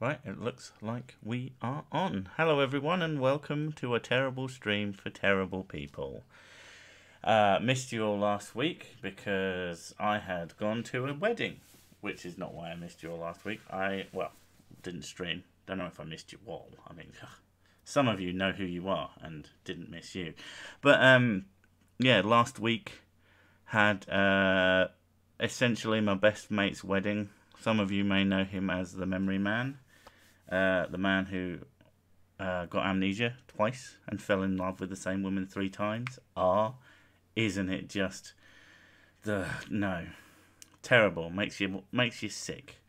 Right, it looks like we are on. Hello, everyone, and welcome to a terrible stream for terrible people. Missed you all last week because I had gone to a wedding, which is not why I missed you all last week. Didn't stream. Don't know if I missed you all. I mean, some of you know who you are and didn't miss you. But, last week had essentially my best mate's wedding. Some of you may know him as the Memory Man. The man who got amnesia twice and fell in love with the same woman 3 times. Isn't it just terrible? Makes you sick.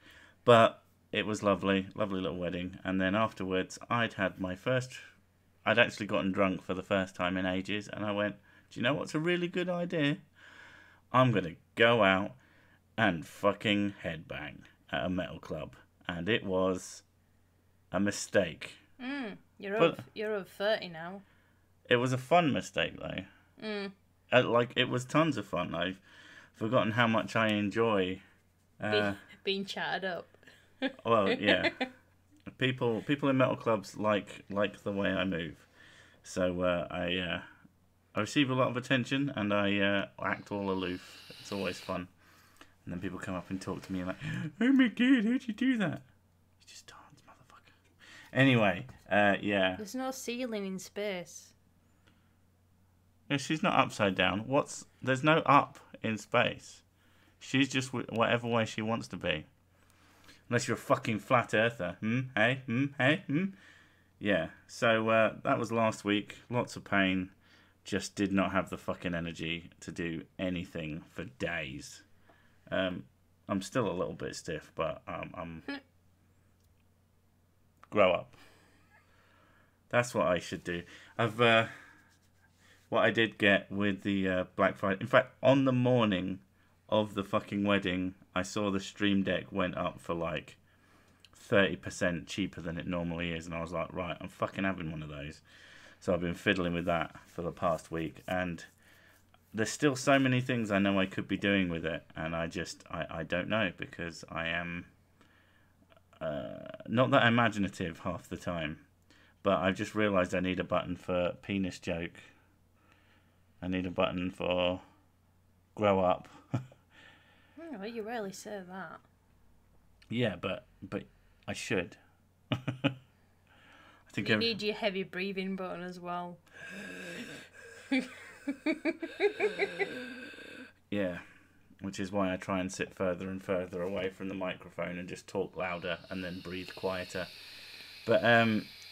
But it was lovely little wedding. And then afterwards, I'd actually gotten drunk for the first time in ages, and I went, do you know what's a really good idea? I'm gonna go out and fucking headbang at a metal club, and it was a mistake. You're over 30 now. It was a fun mistake though. It was tons of fun. I've forgotten how much I enjoy being chatted up. Well, yeah. People in metal clubs like the way I move, so I receive a lot of attention and I act all aloof. It's always fun, and then people come up and talk to me like, "Oh my god, how'd you do that?" You just dance, motherfucker. Anyway, yeah. There's no ceiling in space. Yeah, she's not upside down. There's no up in space. She's just whatever way she wants to be. Unless you're a fucking flat earther. Hey? Hey? Yeah. So that was last week. Lots of pain. Just did not have the fucking energy to do anything for days. I'm still a little bit stiff, but I'm grow up. That's what I should do. What I did get with the Black Friday. In fact, on the morning of the fucking wedding, I saw the Stream Deck went up for like 30% cheaper than it normally is, and I was like, right, I'm fucking having one of those. So I've been fiddling with that for the past week, and there's still so many things I know I could be doing with it, and I don't know, because I am not that imaginative half the time, but I've just realised I need a button for penis joke. I need a button for grow up. Oh, you rarely say that. Yeah, but I should. I think you need your heavy breathing button as well. Yeah, which is why I try and sit further and further away from the microphone and just talk louder and then breathe quieter. But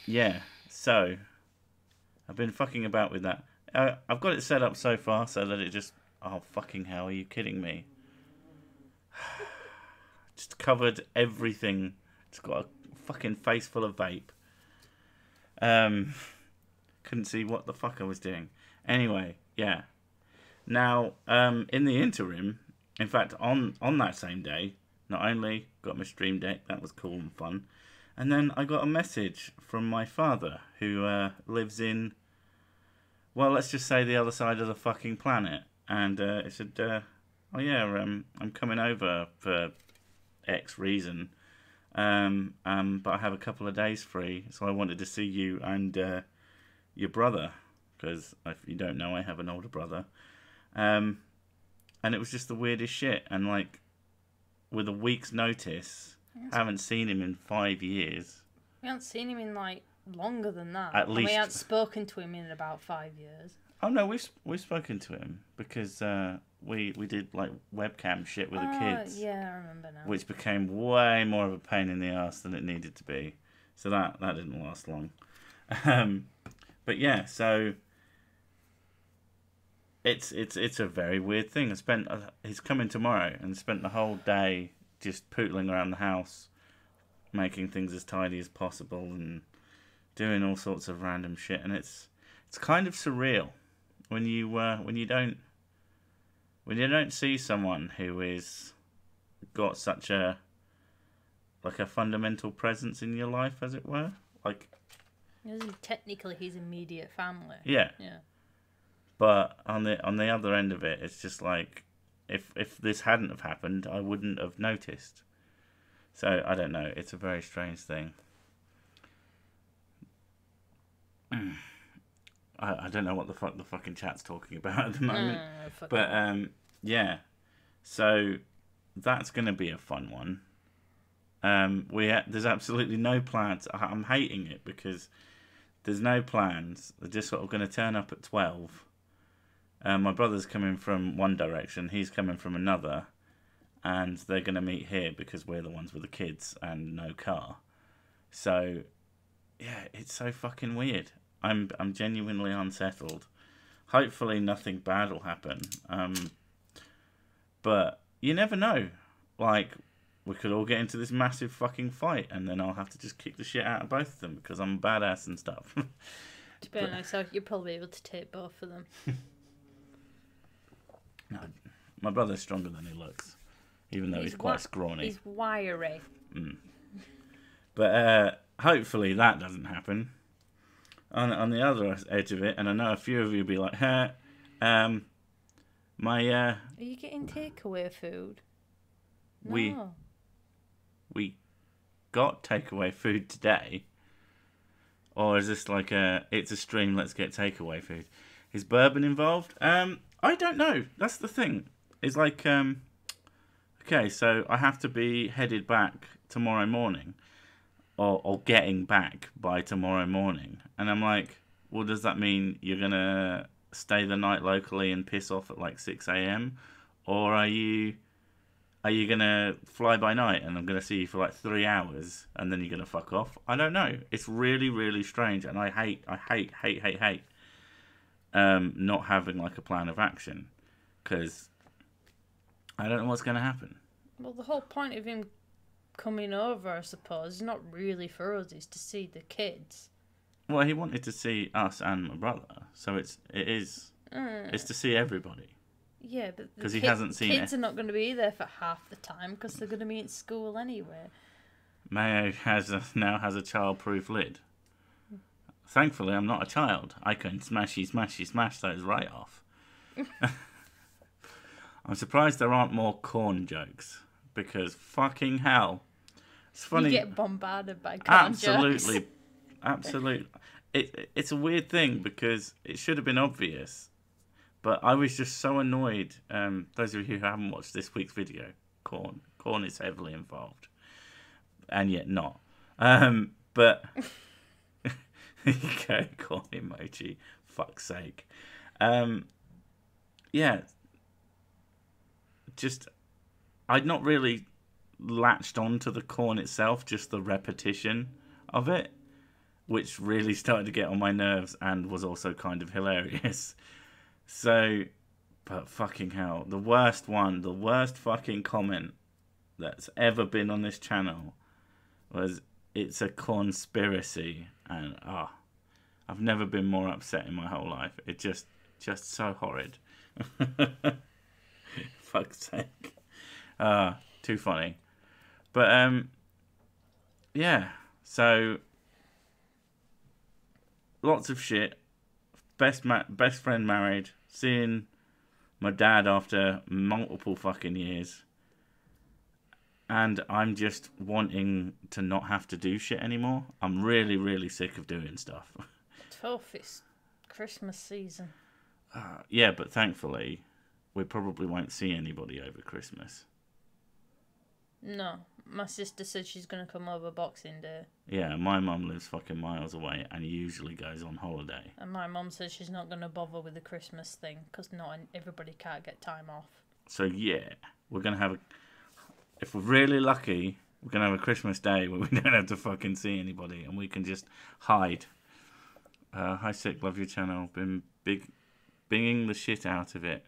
yeah, so I've been fucking about with that. I've got it set up so far so that it just... Oh, fucking hell, are you kidding me? Just covered everything. It's got a fucking face full of vape. Couldn't see what the fuck I was doing. Anyway, yeah. Now, in the interim, in fact, on that same day, not only got my Stream Deck, that was cool and fun, and then I got a message from my father, who lives in... Well, let's just say the other side of the fucking planet. And it said, oh yeah, I'm coming over for X reason. But I have a couple of days free, so I wanted to see you and your brother. Because if you don't know, I have an older brother. And it was just the weirdest shit. And like, with a week's notice, I haven't seen him in 5 years. We haven't seen him in like... longer than that. At least. And we haven't spoken to him in about 5 years. Oh no, we've spoken to him because we did like webcam shit with the kids. Yeah, I remember now. Which became way more of a pain in the ass than it needed to be. So that didn't last long. But yeah, so it's a very weird thing. He's coming tomorrow and spent the whole day just pootling around the house, making things as tidy as possible and doing all sorts of random shit, and it's kind of surreal when you don't see someone who is got such a fundamental presence in your life, as it were. Like, technically his immediate family. Yeah. Yeah. But on the other end of it, it's just like if this hadn't have happened, I wouldn't have noticed. So I don't know. It's a very strange thing. I don't know what the fuck the fucking chat's talking about at the moment. But yeah. So that's gonna be a fun one. There's absolutely no plans. I'm hating it because there's no plans. They're just sort of going to turn up at 12. My brother's coming from one direction, he's coming from another, and they're going to meet here because we're the ones with the kids and no car. So, yeah, it's so fucking weird. I'm genuinely unsettled. Hopefully nothing bad will happen. But you never know. Like, we could all get into this massive fucking fight, and then I'll have to just kick the shit out of both of them because I'm a badass and stuff. To be honest, you're probably able to take both of them. No, my brother's stronger than he looks, even though he's quite scrawny. He's wiry. But hopefully that doesn't happen. On the other edge of it, and I know a few of you will be like, Are you getting takeaway food? No. We got takeaway food today, or is this like it's a stream, let's get takeaway food? Is bourbon involved? I don't know. That's the thing. It's like okay, so I have to be headed back tomorrow morning, or getting back by tomorrow morning, and I'm like, well, does that mean you're gonna stay the night locally and piss off at like 6 a.m, or are you gonna fly by night and I'm gonna see you for like 3 hours and then you're gonna fuck off? I don't know. It's really, really strange, and I hate not having like a plan of action because I don't know what's gonna happen. Well, the whole point of him coming over, I suppose, is not really for us. It's to see the kids. Well, he wanted to see us and my brother, so it's to see everybody. Yeah, but because he hasn't seen it. Kids are not going to be there for half the time because they're going to be in school anyway. Mayo now has a child-proof lid. Thankfully, I'm not a child. I can smash those right off. I'm surprised there aren't more corn jokes because fucking hell, it's funny. You get bombarded by corn jokes. Absolutely. It's a weird thing because it should have been obvious. But I was just so annoyed. Those of you who haven't watched this week's video, corn is heavily involved, and yet not. But okay, corn emoji. Fuck's sake. Yeah. Just, I'd not really latched onto the corn itself, just the repetition of it, which really started to get on my nerves and was also kind of hilarious. So, but fucking hell, the worst fucking comment that's ever been on this channel was, it's a conspiracy, and I've never been more upset in my whole life. It just so horrid. Fuck's sake. Too funny. But yeah, so lots of shit. Best friend married, seeing my dad after multiple fucking years, and I'm just wanting to not have to do shit anymore. I'm really, really sick of doing stuff. 12th, it's Christmas season. Yeah, but thankfully, we probably won't see anybody over Christmas. No, my sister said she's going to come over Boxing Day. Yeah, my mum lives fucking miles away and usually goes on holiday. And my mum says she's not going to bother with the Christmas thing because not everybody can't get time off. So yeah, we're going to have if we're really lucky, we're going to have a Christmas day where we don't have to fucking see anybody and we can just hide. Hi Sick, love your channel. Been binging the shit out of it.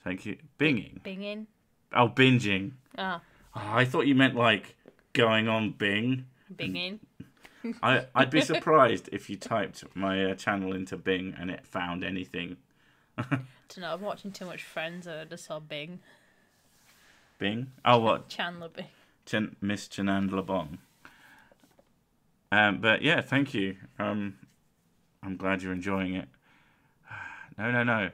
Thank you. Binging? Oh, binging. Ah. Oh, I thought you meant like going on Bing. Binging. I'd be surprised if you typed my channel into Bing and it found anything. Don't know, I'm watching too much Friends, I just saw Bing. Bing? Oh, what? Chandler Bing. Miss Chandler Bong. But yeah, thank you. I'm glad you're enjoying it. No.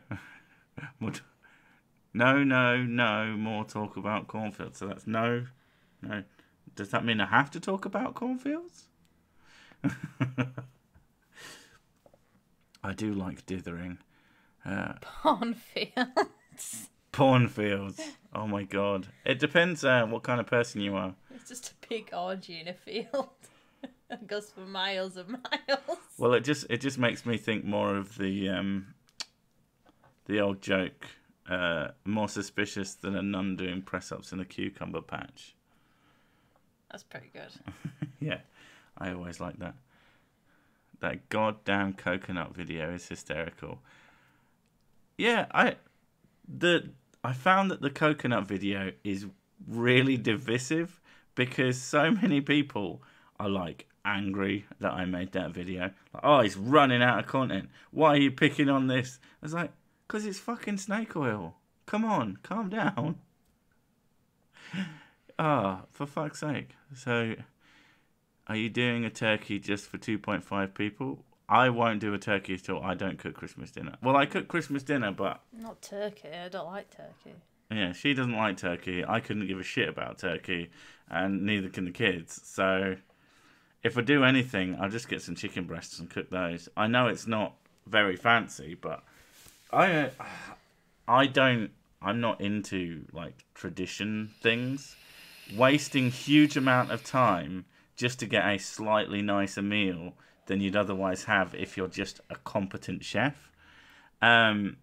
No more talk about cornfields. So that's no. Does that mean I have to talk about cornfields? I do like dithering. Cornfields. Cornfields. Oh my god. It depends what kind of person you are. It's just a big orgy in a field. It goes for miles and miles. Well, it just makes me think more of the old joke, more suspicious than a nun doing press-ups in a cucumber patch. That's pretty good. Yeah, I always like that. That goddamn coconut video is hysterical. Yeah, I found that the coconut video is really divisive because so many people are like angry that I made that video. Like, oh, he's running out of content. Why are you picking on this? I was like, because it's fucking snake oil. Come on, calm down. Ah, oh, for fuck's sake. So, are you doing a turkey just for 2.5 people? I won't do a turkey till I don't cook Christmas dinner. Well, I cook Christmas dinner, but... Not turkey. I don't like turkey. Yeah, she doesn't like turkey. I couldn't give a shit about turkey, and neither can the kids. So, if I do anything, I'll just get some chicken breasts and cook those. I know it's not very fancy, but I'm not into, like, tradition things. Wasting huge amount of time just to get a slightly nicer meal than you'd otherwise have if you're just a competent chef. It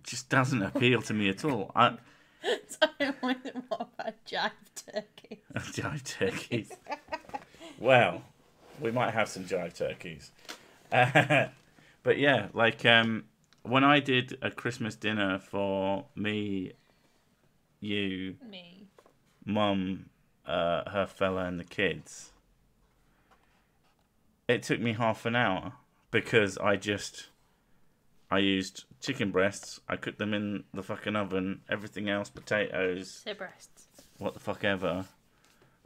just doesn't appeal to me at all. Sorry, what about jive turkeys? Jive turkeys. Well, we might have some jive turkeys. But yeah, like when I did a Christmas dinner for me, you, Mum, her fella and the kids, it took me half an hour because I used chicken breasts, I cooked them in the fucking oven, everything else, potatoes, breasts, what the fuck ever,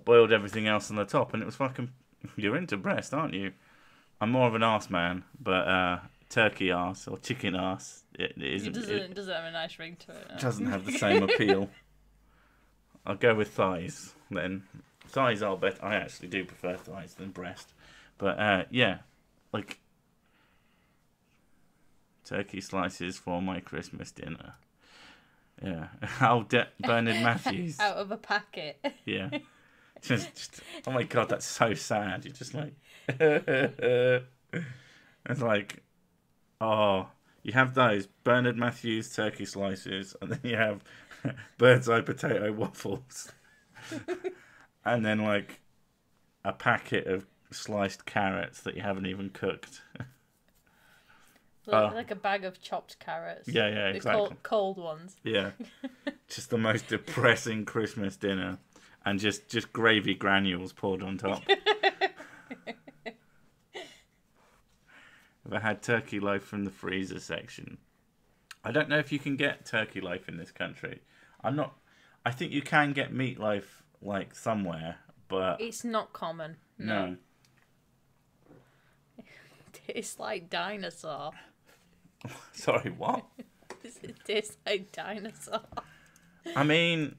boiled everything else on the top, and it was fucking, you're into breast, aren't you? I'm more of an arse man, but turkey arse or chicken arse, it isn't. It doesn't have a nice ring to it. No. Doesn't have the same appeal. I'll go with thighs then. Thighs are better. I actually do prefer thighs than breast. But yeah, like turkey slices for my Christmas dinner. Yeah, Bernard Matthews out of a packet. Yeah, just oh my god, that's so sad. You're just like, it's like, oh, you have those Bernard Matthews turkey slices, and then you have bird's eye potato waffles, and then like a packet of sliced carrots that you haven't even cooked. Like a bag of chopped carrots. Yeah, exactly. Cold ones. Yeah. Just the most depressing Christmas dinner. And just gravy granules poured on top. I've had turkey loaf from the freezer section. I don't know if you can get turkey loaf in this country. I think you can get meatloaf like somewhere, but it's not common. No. It tastes like dinosaur. Sorry, what? It tastes like dinosaur. I mean,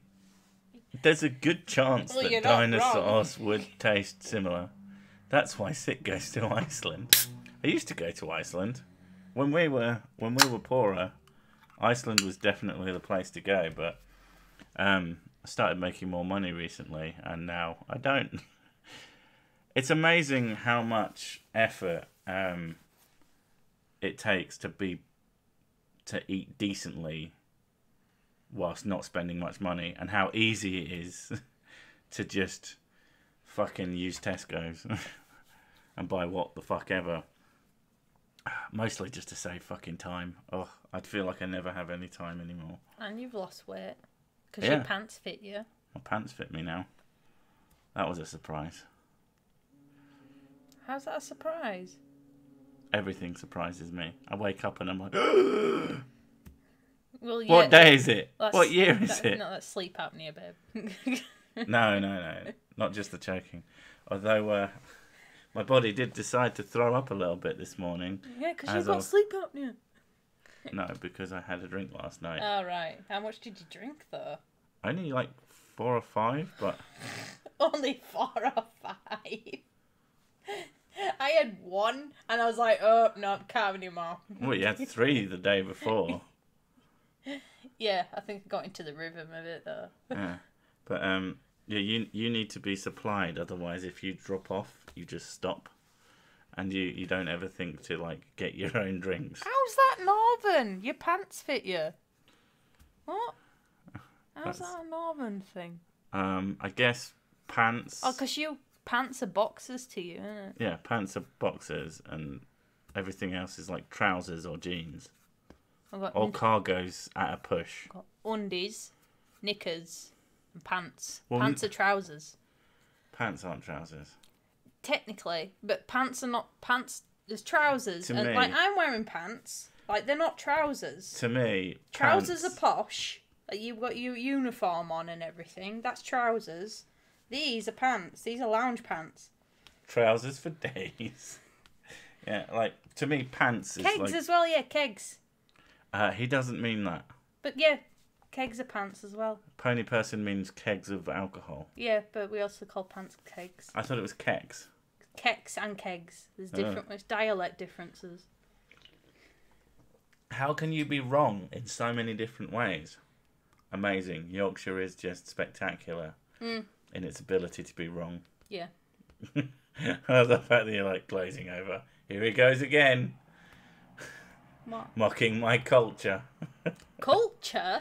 there's a good chance that dinosaurs would taste similar. That's why Sid goes to Iceland. I used to go to Iceland. When we were poorer, Iceland was definitely the place to go, but I started making more money recently, and now I don't. It's amazing how much effort it takes to eat decently whilst not spending much money, and how easy it is to just fucking use Tesco's and buy what the fuck ever. Mostly just to save fucking time. Oh, I'd feel like I never have any time anymore. And you've lost weight because your pants fit you. My pants fit me now. That was a surprise. How's that a surprise? Everything surprises me. I wake up and I'm like, well, yeah, what day is it? What year is it? No, that's sleep apnea, babe. No. Not just the choking. Although my body did decide to throw up a little bit this morning. Yeah, because you've got sleep apnea. No, because I had a drink last night. Oh, right. How much did you drink, though? Only like 4 or 5, but Only 4 or 5. I had 1, and I was like, oh, no, can't anymore. well, you had 3 the day before. Yeah, I think I got into the rhythm of it, though. Yeah, but yeah, you need to be supplied. Otherwise, if you drop off, you just stop, and you don't ever think to like get your own drinks. How's that northern? Your pants fit you. What? How's that a northern thing? I guess pants. Oh, because pants are boxers to you, isn't it? Yeah, pants are boxers, and everything else is like trousers or jeans. Or cargos at a push. I've got undies, knickers, and pants. Well, pants are trousers. Pants aren't trousers. Technically, but pants are not pants. There's trousers, To and me- like I'm wearing pants. Like they're not trousers. To me, Trousers pants, are posh. Like you've got your uniform on and everything. That's trousers. These are pants. These are lounge pants. trousers for days. Yeah, like to me, pants is Kegs like. as well, yeah, kegs. He doesn't mean that. But yeah, kegs are pants as well. Pony person means kegs of alcohol. Yeah, but we also call pants kegs. I thought it was kegs. Kegs and kegs. There's different. There's dialect differences. How can you be wrong in so many different ways? Amazing. Yorkshire is just spectacular in its ability to be wrong. Yeah. I love the fact that you're like glazing over. Here he goes again. What? Mocking my culture. Culture?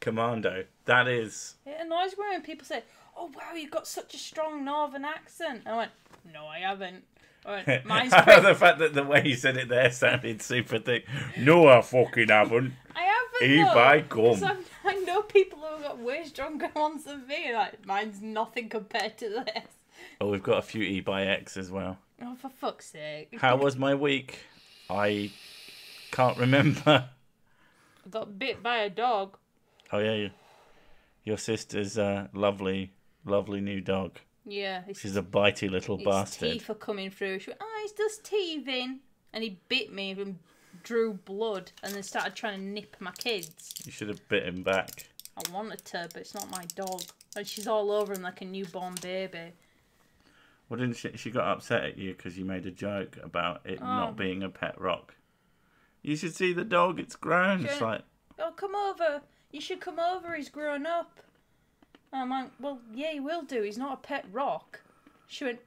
Commando. That is. It annoys me when people say, oh wow, you've got such a strong northern accent. I went, no, I haven't. I went, mine's I pretty... love the fact that the way you said it there sounded super thick. No, I fucking haven't. I haven't, E though. by 'Cause gum. I know people who have got way stronger ones than me. Like, mine's nothing compared to this. Oh, we've got a few E by X as well. Oh, for fuck's sake. How was my week? I can't remember. I got bit by a dog. Oh yeah, your sister's lovely new dog. Yeah. She's a bitey little His bastard. teeth are coming through. She went, oh, he's just teething. And he bit me and drew blood and then started trying to nip my kids. You should have bit him back. I wanted to, but it's not my dog. And she's all over him like a newborn baby. Well, didn't she got upset at you because you made a joke about it not being a pet rock. You should see the dog, it's grown. It's like, oh, come over. You should come over, he's grown up. And I'm like, well, yeah, he will do. He's not a pet rock. She went,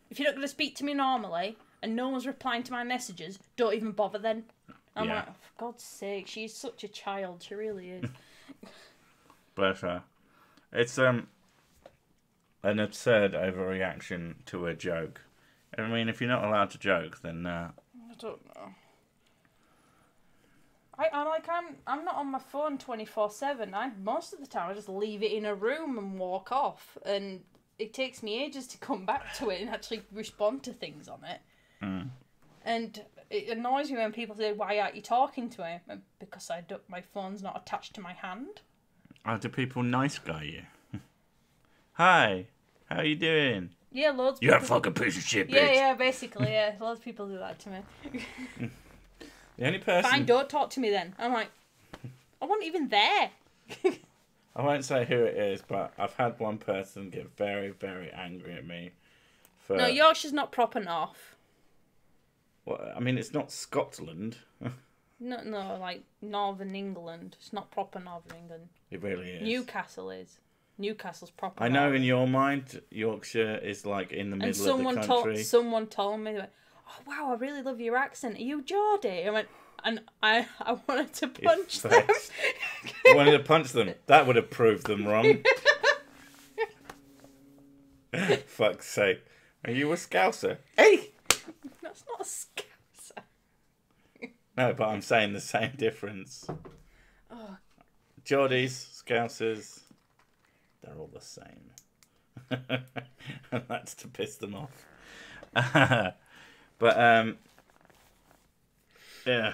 if you're not going to speak to me normally and no one's replying to my messages, don't even bother then. I'm Yeah. like, oh, for God's sake, she's such a child. She really is. bless her. It's an absurd overreaction to a joke. I mean, if you're not allowed to joke, then I don't know. I'm not on my phone 24/7. Most of the time I just leave it in a room and walk off, and it takes me ages to come back to it and actually respond to things on it. And it annoys me when people say, "Why aren't you talking to him?" Because my phone's not attached to my hand. how do people nice guy you? Hi, how you doing? Yeah, loads. Of You're a people... fucking piece of shit, bitch. Yeah, basically, yeah. Loads of people do that to me. The only person... Fine, don't talk to me then. I'm like, I wasn't even there. I won't say who it is, but I've had one person get very, very angry at me for... No, Yorkshire's not proper north. Well, I mean, it's not Scotland. No, like Northern England. It's not proper Northern England. It really is. Newcastle is. Newcastle's proper. I know northern. in your mind, Yorkshire is like in the middle of the country. Someone told me, they went, oh wow, I really love your accent. Are you Geordie? I went, and I wanted to punch them. You wanted to punch them. That would have proved them wrong. Fuck's sake. Are you a Scouser? Hey! That's not a Scouser. No, but I'm saying the same difference. Oh. Geordies, Scousers, they're all the same. And that's to piss them off. But, yeah.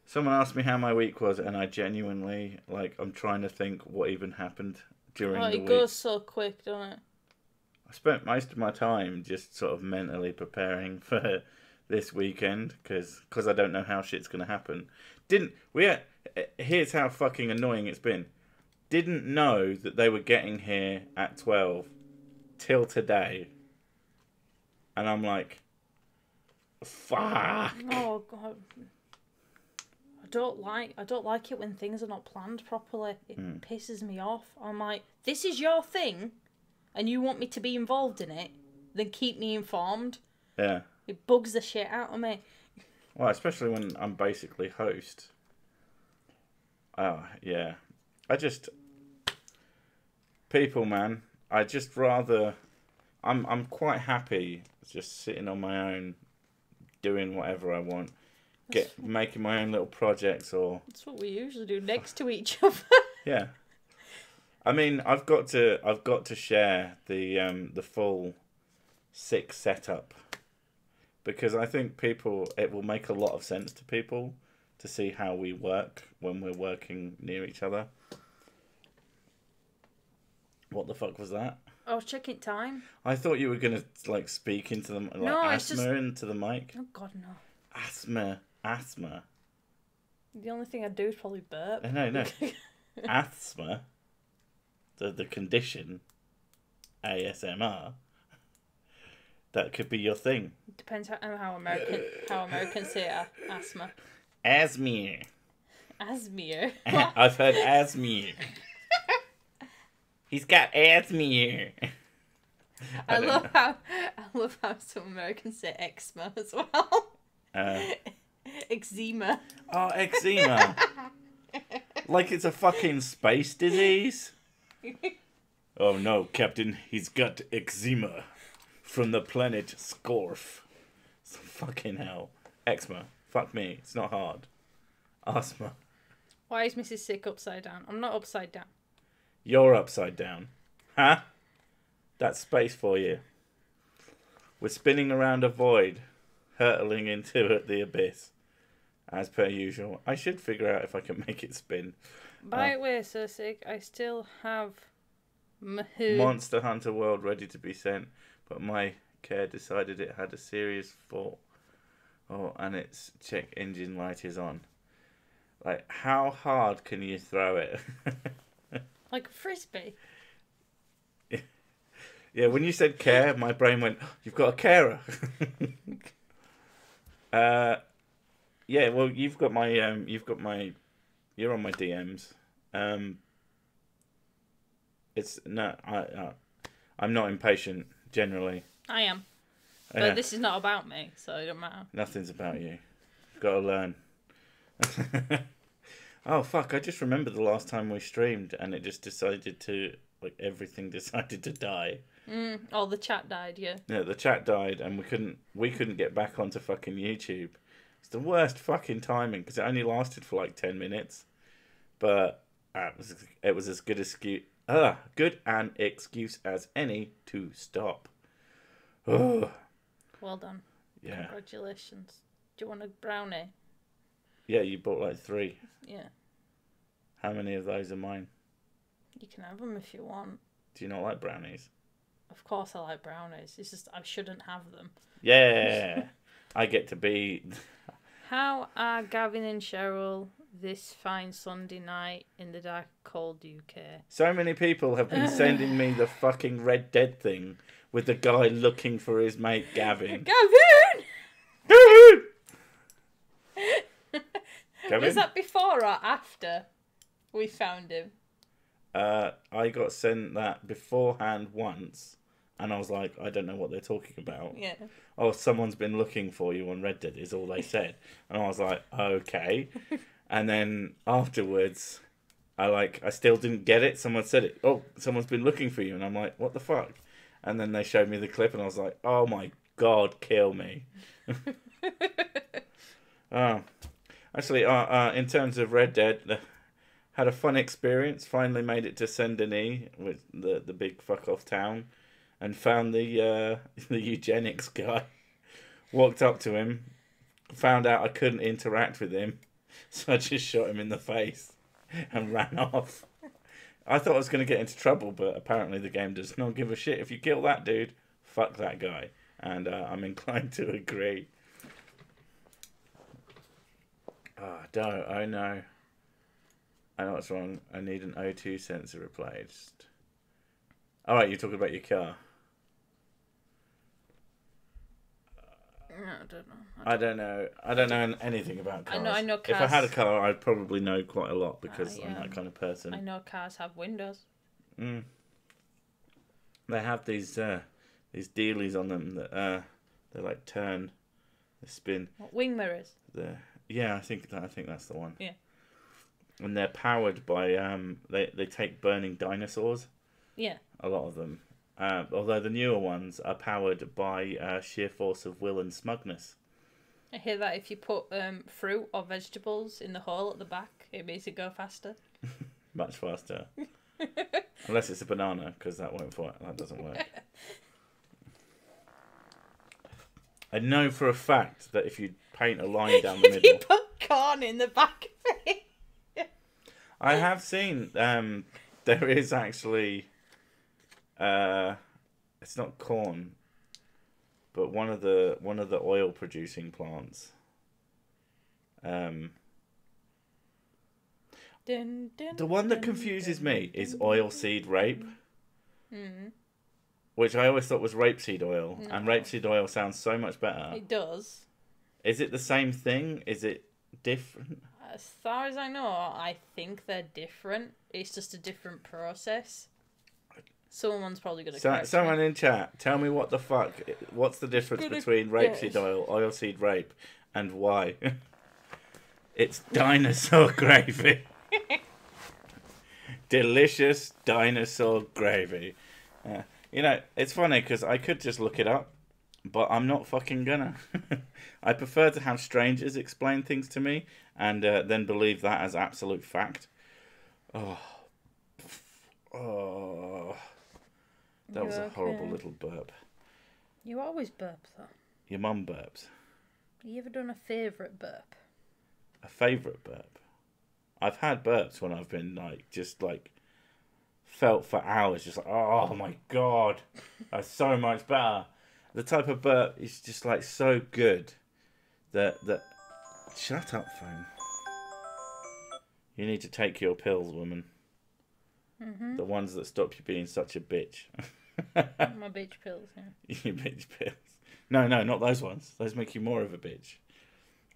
Someone asked me how my week was, and I genuinely, I'm trying to think what even happened during the it week. goes so quick, don't it? I spent most of my time just sort of mentally preparing for this weekend, because I don't know how shit's going to happen. Here's how fucking annoying it's been. didn't know that they were getting here at 12 till today. And I'm like, fuck. Oh God. I don't like it when things are not planned properly. It pisses me off. I'm like, this is your thing and you want me to be involved in it, then keep me informed. Yeah. It bugs the shit out of me. Well, especially when I'm basically host. Oh, yeah. People, man, I just rather... I'm quite happy just sitting on my own, doing whatever I want. Making my own little projects or... That's what we usually do, next to each other. Yeah. I mean, I've got to share the full 6 setup. Because I think it will make a lot of sense to people to see how we work when we're working near each other. What the fuck was that? I was checking time. I thought you were going to, like, speak into the... into the mic. Oh, God, no. Asthma. The only thing I do is probably burp. No. Asthma. The condition. ASMR. That could be your thing. Depends how Americans say asthma. Asthma. Asthma. I've heard asthma. He's got asthma. I love how some Americans say eczema as well. Eczema. Oh, eczema. Like it's a fucking space disease. Oh no, Captain, he's got eczema from the planet Scorf. Fucking hell. Eczema. Fuck me. It's not hard. Asthma. Why is Mrs. Sick upside down? I'm not upside down. You're upside down. Huh? That's space for you. We're spinning around a void, hurtling into the abyss. As per usual. I should figure out if I can make it spin. By the way, Sir Sick, I still have Monster Hunter World ready to be sent, but my care decided it had a serious fault. Oh, and its check engine light is on. Like, how hard can you throw it? Like a frisbee? Yeah, when you said care, my brain went, oh, you've got a carer. Yeah, well, you're on my DMs. I'm not impatient generally. I am, but this is not about me, so it don't matter. Nothing's about you. Got to learn. Oh fuck! I just remembered the last time we streamed, and it just decided to everything decided to die. Oh, the chat died. Yeah. Yeah, the chat died, and we couldn't get back onto fucking YouTube. It's the worst fucking timing because it only lasted for like 10 minutes, but it was as good an excuse as any to stop. Well done. Yeah. Congratulations. Do you want a brownie? Yeah, you bought like 3. Yeah. How many of those are mine? You can have them if you want. Do you not like brownies? Of course I like brownies. It's just I shouldn't have them. Yeah. I get to be... How are Gavin and Cheryl this fine Sunday night in the dark, cold UK? So many people have been sending me the fucking Red Dead thing with the guy looking for his mate Gavin. Gavin! Gavin? Was that before or after we found him? I got sent that beforehand once, and I was like, I don't know what they're talking about. Yeah. Oh, someone's been looking for you on Reddit, is all they said. And I was like, okay. And then afterwards, I still didn't get it. Someone said it. Oh, someone's been looking for you. And I'm like, what the fuck? And then they showed me the clip, and I was like, oh my God, kill me. Actually, in terms of Red Dead, had a fun experience. Finally made it to Saint Denis, with the big fuck off town, and found the eugenics guy. Walked up to him, found out I couldn't interact with him, so I just shot him in the face and ran off. I thought I was going to get into trouble, but apparently the game does not give a shit. If you kill that dude, fuck that guy. And I'm inclined to agree. Oh, I know. I know what's wrong. I need an O2 sensor replaced. All right, you're talking about your car. I don't know. I don't know anything about cars. I know cars. If I had a car, I'd probably know quite a lot because I'm that kind of person. I know cars have windows. Mm. They have these dealies on them that they like turn, they spin. What, wing mirrors? Yeah, I think that's the one. Yeah. And they're powered by they take burning dinosaurs. Yeah. A lot of them. Although the newer ones are powered by sheer force of will and smugness. I hear that if you put fruit or vegetables in the hole at the back, it makes it go faster. Much faster. Unless it's a banana, because that doesn't work. I know for a fact that if you paint a line down the middle... you put corn in the back of it. I have seen there is actually... it's not corn, but one of the oil producing plants. The one that confuses me is oilseed rape, which I always thought was rapeseed oil, and rapeseed oil sounds so much better. It does. Is it the same thing? Is it different? As far as I know, I think they're different. It's just a different process. Someone's probably going to correct someone me. in chat, tell me what's the difference between rapeseed oil, oilseed rape, and why? It's dinosaur gravy. Delicious dinosaur gravy. You know, it's funny because I could just look it up, but I'm not fucking gonna. I prefer to have strangers explain things to me and then believe that as absolute fact. Oh. That was a horrible little burp. You always burp, though. Your mum burps. Have you ever done a favourite burp? A favourite burp? I've had burps when I've been, felt for hours, just like, oh my god, that's so much better. The type of burp is just, so good that... Shut up, phone. You need to take your pills, woman. Mm-hmm. The ones that stop you being such a bitch. My bitch pills, yeah. Your bitch pills. No, not those ones. Those make you more of a bitch.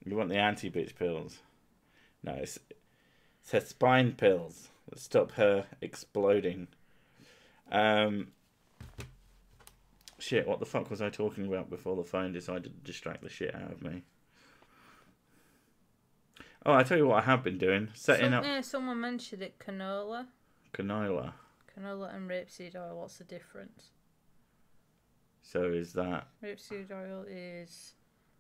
You want the anti-bitch pills. No, it's her spine pills that stop her exploding. Shit, what the fuck was I talking about before the phone decided to distract the shit out of me? Oh, I tell you what I have been doing. Setting up... Yeah, someone mentioned it, canola. Canola. Canola and rapeseed oil, what's the difference? So is that... Rapeseed oil is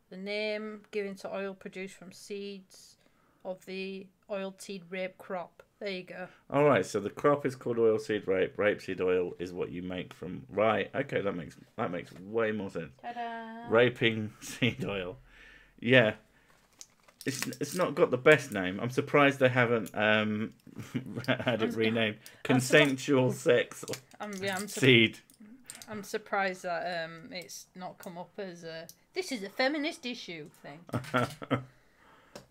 the name given to oil produced from seeds of the oilseed rape crop. There you go. Alright, so the crop is called oilseed rape. Rapeseed oil is what you make from... Right, okay, that makes way more sense. Ta-da! Raping seed oil. Yeah. It's not got the best name. I'm surprised they haven't had it renamed. Consensual sex seed. I'm surprised that it's not come up as a this is a feminist issue thing.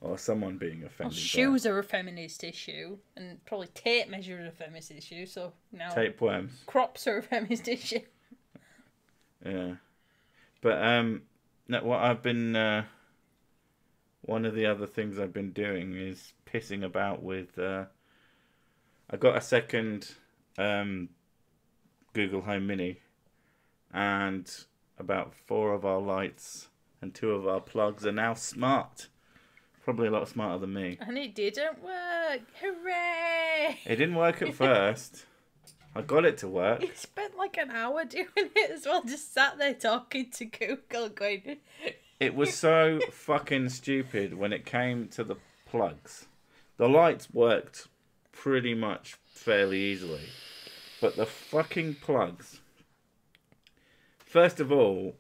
Or someone being offended. Well, shoes are a feminist issue, and probably tape measure is a feminist issue. So now tapeworms. Crops are a feminist issue. Yeah, but no, what I've been. One of the other things I've been doing is pissing about with... I got a second Google Home Mini, and about 4 of our lights and 2 of our plugs are now smart. Probably a lot smarter than me. And it didn't work. Hooray! It didn't work at first. I got it to work. You spent like an hour doing it as well, just sat there talking to Google going... It was so fucking stupid when it came to the plugs. The lights worked pretty much fairly easily. But the fucking plugs... First of all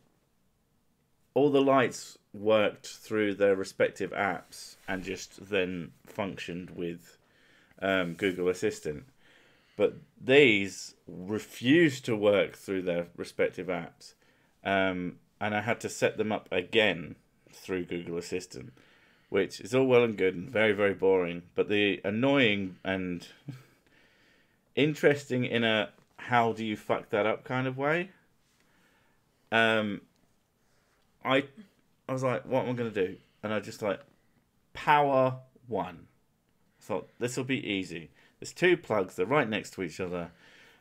the lights worked through their respective apps and just then functioned with Google Assistant. But these refused to work through their respective apps. And I had to set them up again through Google Assistant, which is all well and good and very, very boring. But the annoying and interesting in a how do you fuck that up kind of way. I was like, what am I going to do? And I just like, power 1. I thought, this will be easy. There's 2 plugs, they're right next to each other.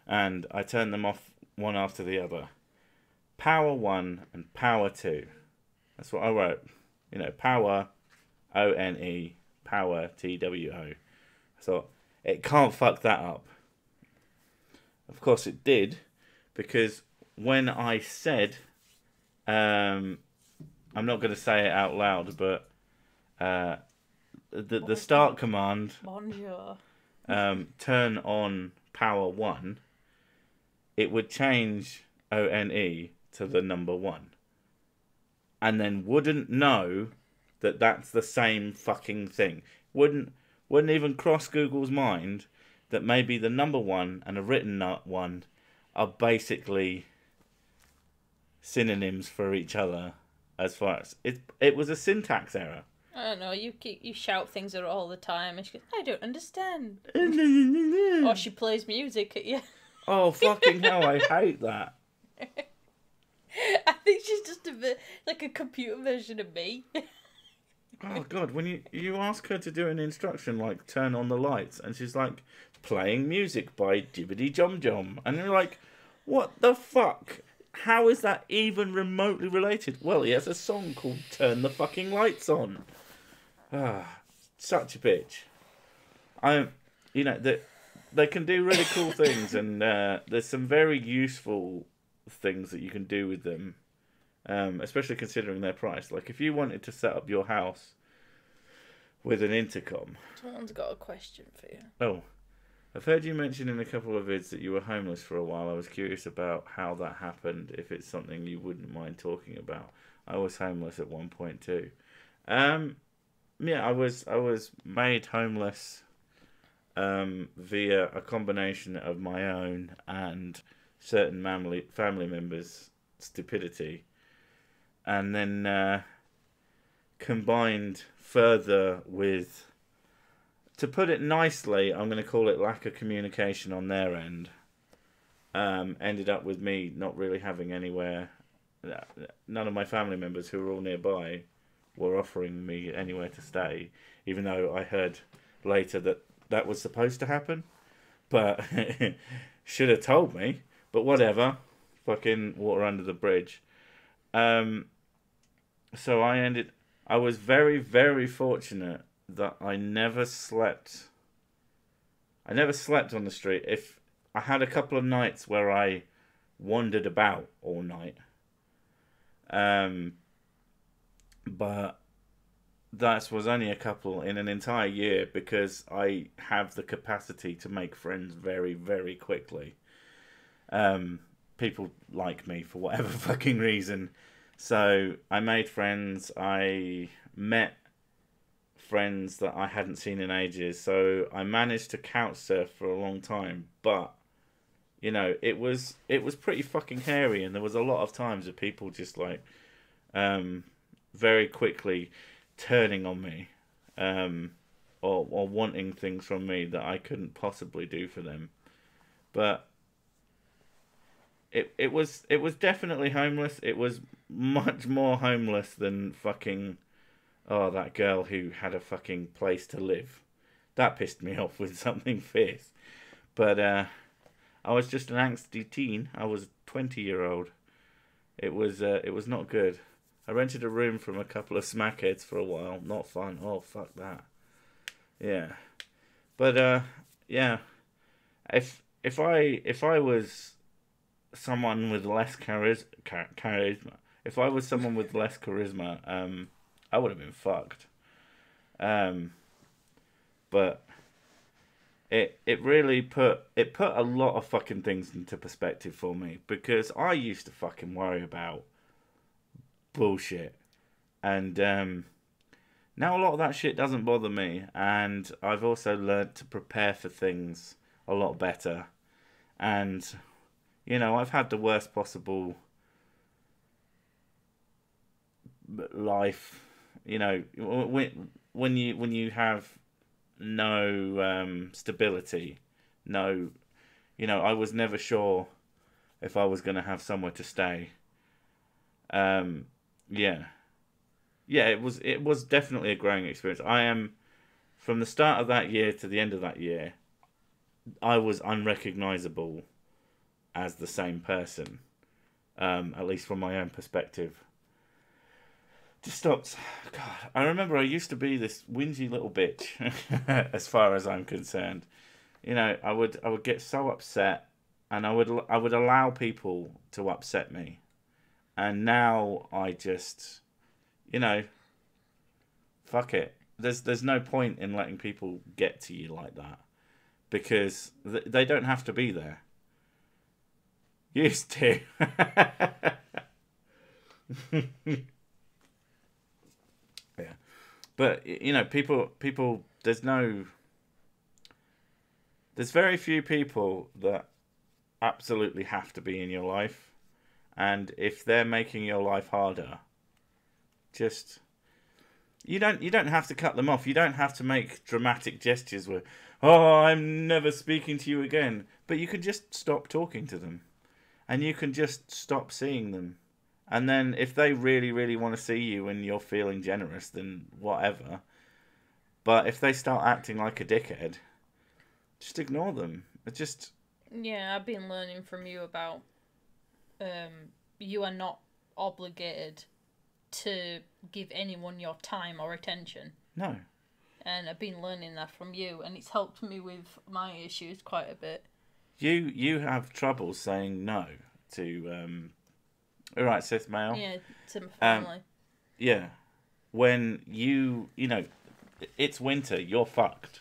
And I turn them off one after the other. Power 1 and power 2. That's what I wrote. You know, power, O-N-E, power, T-W-O. I thought, it can't fuck that up. Of course it did, because when I said, I'm not going to say it out loud, but the start command, Bonjour. turn on power 1, it would change O-N-E to the number 1. And then wouldn't know that that's the same fucking thing. Wouldn't even cross Google's mind that maybe the number 1 and a written 1 are basically synonyms for each other, as far as it was a syntax error. I don't know. You shout things at her all the time, and she goes, "I don't understand." Or she plays music at you. Oh fucking hell! I hate that. I think she's just a bit like a computer version of me. Oh god, when you ask her to do an instruction like turn on the lights, and she's like playing music by Jibbity Jom Jom, and you're like, what the fuck? How is that even remotely related? Well, he has a song called Turn the Fucking Lights On. Ah, such a bitch. They can do really cool things, and there's some very useful things that you can do with them, especially considering their price. Like, if you wanted to set up your house with an intercom... Someone's got a question for you. Oh, I've heard you mention in a couple of vids that you were homeless for a while. I was curious about how that happened, if it's something you wouldn't mind talking about. I was homeless at one point too. Yeah, I was made homeless via a combination of my own and certain family members' stupidity, and then combined further with, to put it nicely, I'm going to call it lack of communication on their end. Ended up with me not really having anywhere. None of my family members, who were all nearby, were offering me anywhere to stay, even though I heard later that was supposed to happen. But should have told me. But whatever. Fucking water under the bridge. So I was very, very fortunate that I never slept on the street. If I had a couple of nights where I wandered about all night, but that was only a couple in an entire year, because I have the capacity to make friends very, very quickly. People like me for whatever fucking reason. So I made friends. I met friends that I hadn't seen in ages. So I managed to couch surf for a long time. But, you know, it was pretty fucking hairy. And there was a lot of times of people just like very quickly turning on me, or wanting things from me that I couldn't possibly do for them. But it was definitely homeless. It was much more homeless than fucking that girl who had a fucking place to live. That pissed me off with something fierce. But I was just an angsty teen. I was a 20-year-old. It was not good. I rented a room from a couple of smackheads for a while. Not fun. Oh, fuck that. Yeah. But, yeah. If I was someone with less charisma, if I was someone with less charisma, I would have been fucked. But it really put a lot of fucking things into perspective for me, because I used to fucking worry about bullshit, and now a lot of that shit doesn't bother me, and I've also learnt to prepare for things a lot better. And you know, I've had the worst possible life. You know, when you have no stability, no, I was never sure if I was going to have somewhere to stay. Yeah, yeah, it was definitely a growing experience. I am from the start of that year to the end of that year, I was unrecognizable as the same person, at least from my own perspective. Just stopped. God, I remember I used to be this whingy little bitch, as far as I'm concerned. I would get so upset, and I would allow people to upset me, and now I just, fuck it. There's no point in letting people get to you like that, because they don't have to be there. Used to. Yeah. But people there's very few people that absolutely have to be in your life, and if they're making your life harder, just you don't have to cut them off. You don't have to make dramatic gestures where, "Oh, I'm never speaking to you again." But you can just stop talking to them, and you can just stop seeing them. And then if they really, really want to see you and you're feeling generous, then whatever. But if they start acting like a dickhead, just ignore them. It just... Yeah, I've been learning from you about you are not obligated to give anyone your time or attention. No. And I've been learning that from you, and it's helped me with my issues quite a bit. You have trouble saying no to... all right, cis male. Yeah, to my family. Yeah. When it's winter, you're fucked.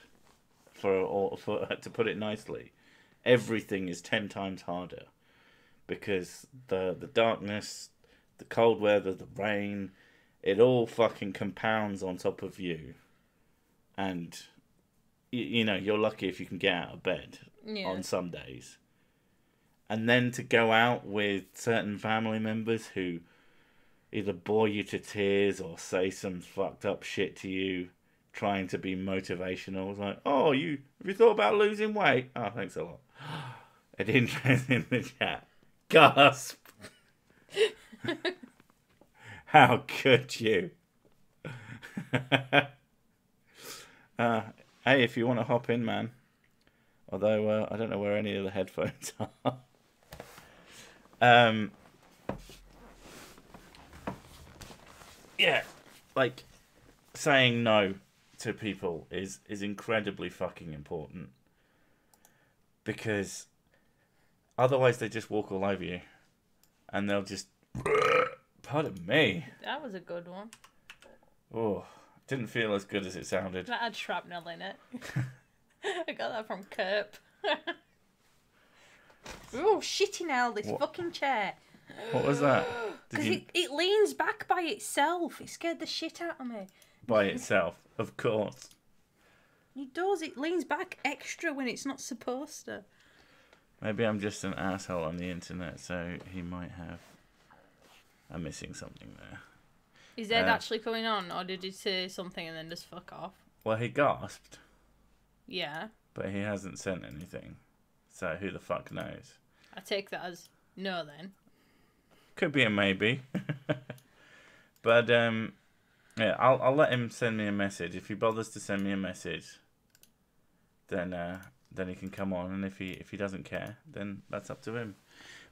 For to put it nicely, everything is 10 times harder because the darkness, the cold weather, the rain, it all fucking compounds on top of you. And you're lucky if you can get out of bed on some days. And then to go out with certain family members who either bore you to tears or say some fucked up shit to you, trying to be motivational. It's like, oh, have you thought about losing weight? Oh, thanks a lot. An interest in the chat. Gasp. How could you? Hey, if you want to hop in, man. Although I don't know where any of the headphones are. Yeah, like saying no to people is incredibly fucking important, because otherwise they just walk all over you and they'll just pardon me. That was a good one. Oh, didn't feel as good as it sounded. That had shrapnel in it. I got that from Kerp. Oh, shitting hell, this fucking chair. What was that? Because it leans back by itself. It scared the shit out of me. By itself, of course. It does. It leans back extra when it's not supposed to. Maybe I'm just an asshole on the internet, so he might have... I'm missing something there. Is that actually going on, or did he say something and then just fuck off? Well, he gasped. Yeah. But he hasn't sent anything. So who the fuck knows? I take that as no then. Could be a maybe. But, yeah, I'll let him send me a message. If he bothers to send me a message, then he can come on. And if he doesn't care, then that's up to him.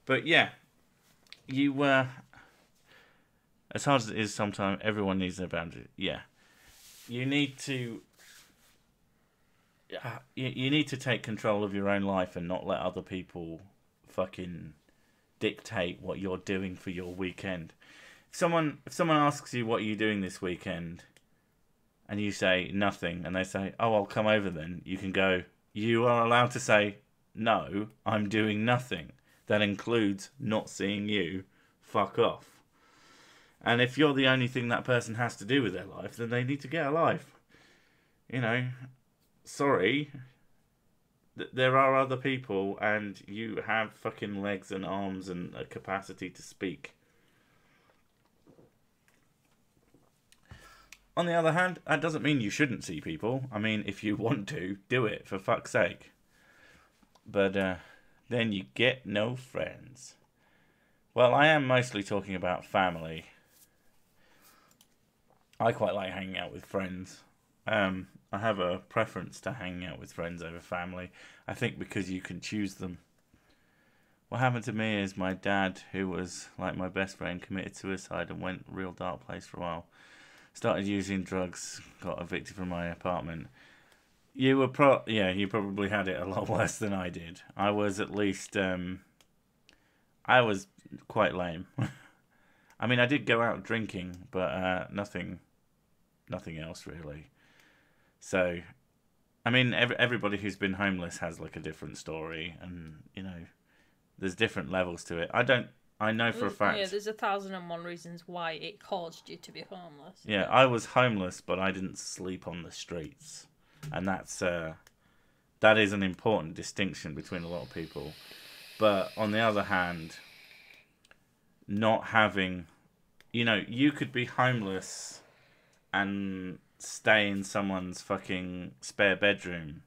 But, yeah, you... as hard as it is sometimes, everyone needs their boundaries. Yeah. You need to... You need to take control of your own life and not let other people fucking dictate what you're doing for your weekend. If someone asks you what are you doing this weekend, and you say nothing, and they say, "Oh, I'll come over then," you can go, you are allowed to say, "No, I'm doing nothing. That includes not seeing you. Fuck off." And if you're the only thing that person has to do with their life, then they need to get a life. Sorry, there are other people, and you have fucking legs and arms and a capacity to speak. on the other hand, that doesn't mean you shouldn't see people. I mean, if you want to, do it, for fuck's sake. But then you get no friends. Well, I am mostly talking about family. I quite like hanging out with friends. I have a preference to hanging out with friends over family. I think because you can choose them. What happened to me is my dad, who was like my best friend, committed suicide and went real dark place for a while. Started using drugs, got evicted from my apartment. You were you probably had it a lot worse than I did. I was at least, I was quite lame. I mean, I did go out drinking, but nothing else really. So, I mean, everybody who's been homeless has like a different story, and you know, there's different levels to it. I know for a fact. Yeah, there's 1,001 reasons why it caused you to be homeless. Yeah, I was homeless, but I didn't sleep on the streets, and that is an important distinction between a lot of people. But on the other hand, not having, you know, you could be homeless and stay in someone's fucking spare bedroom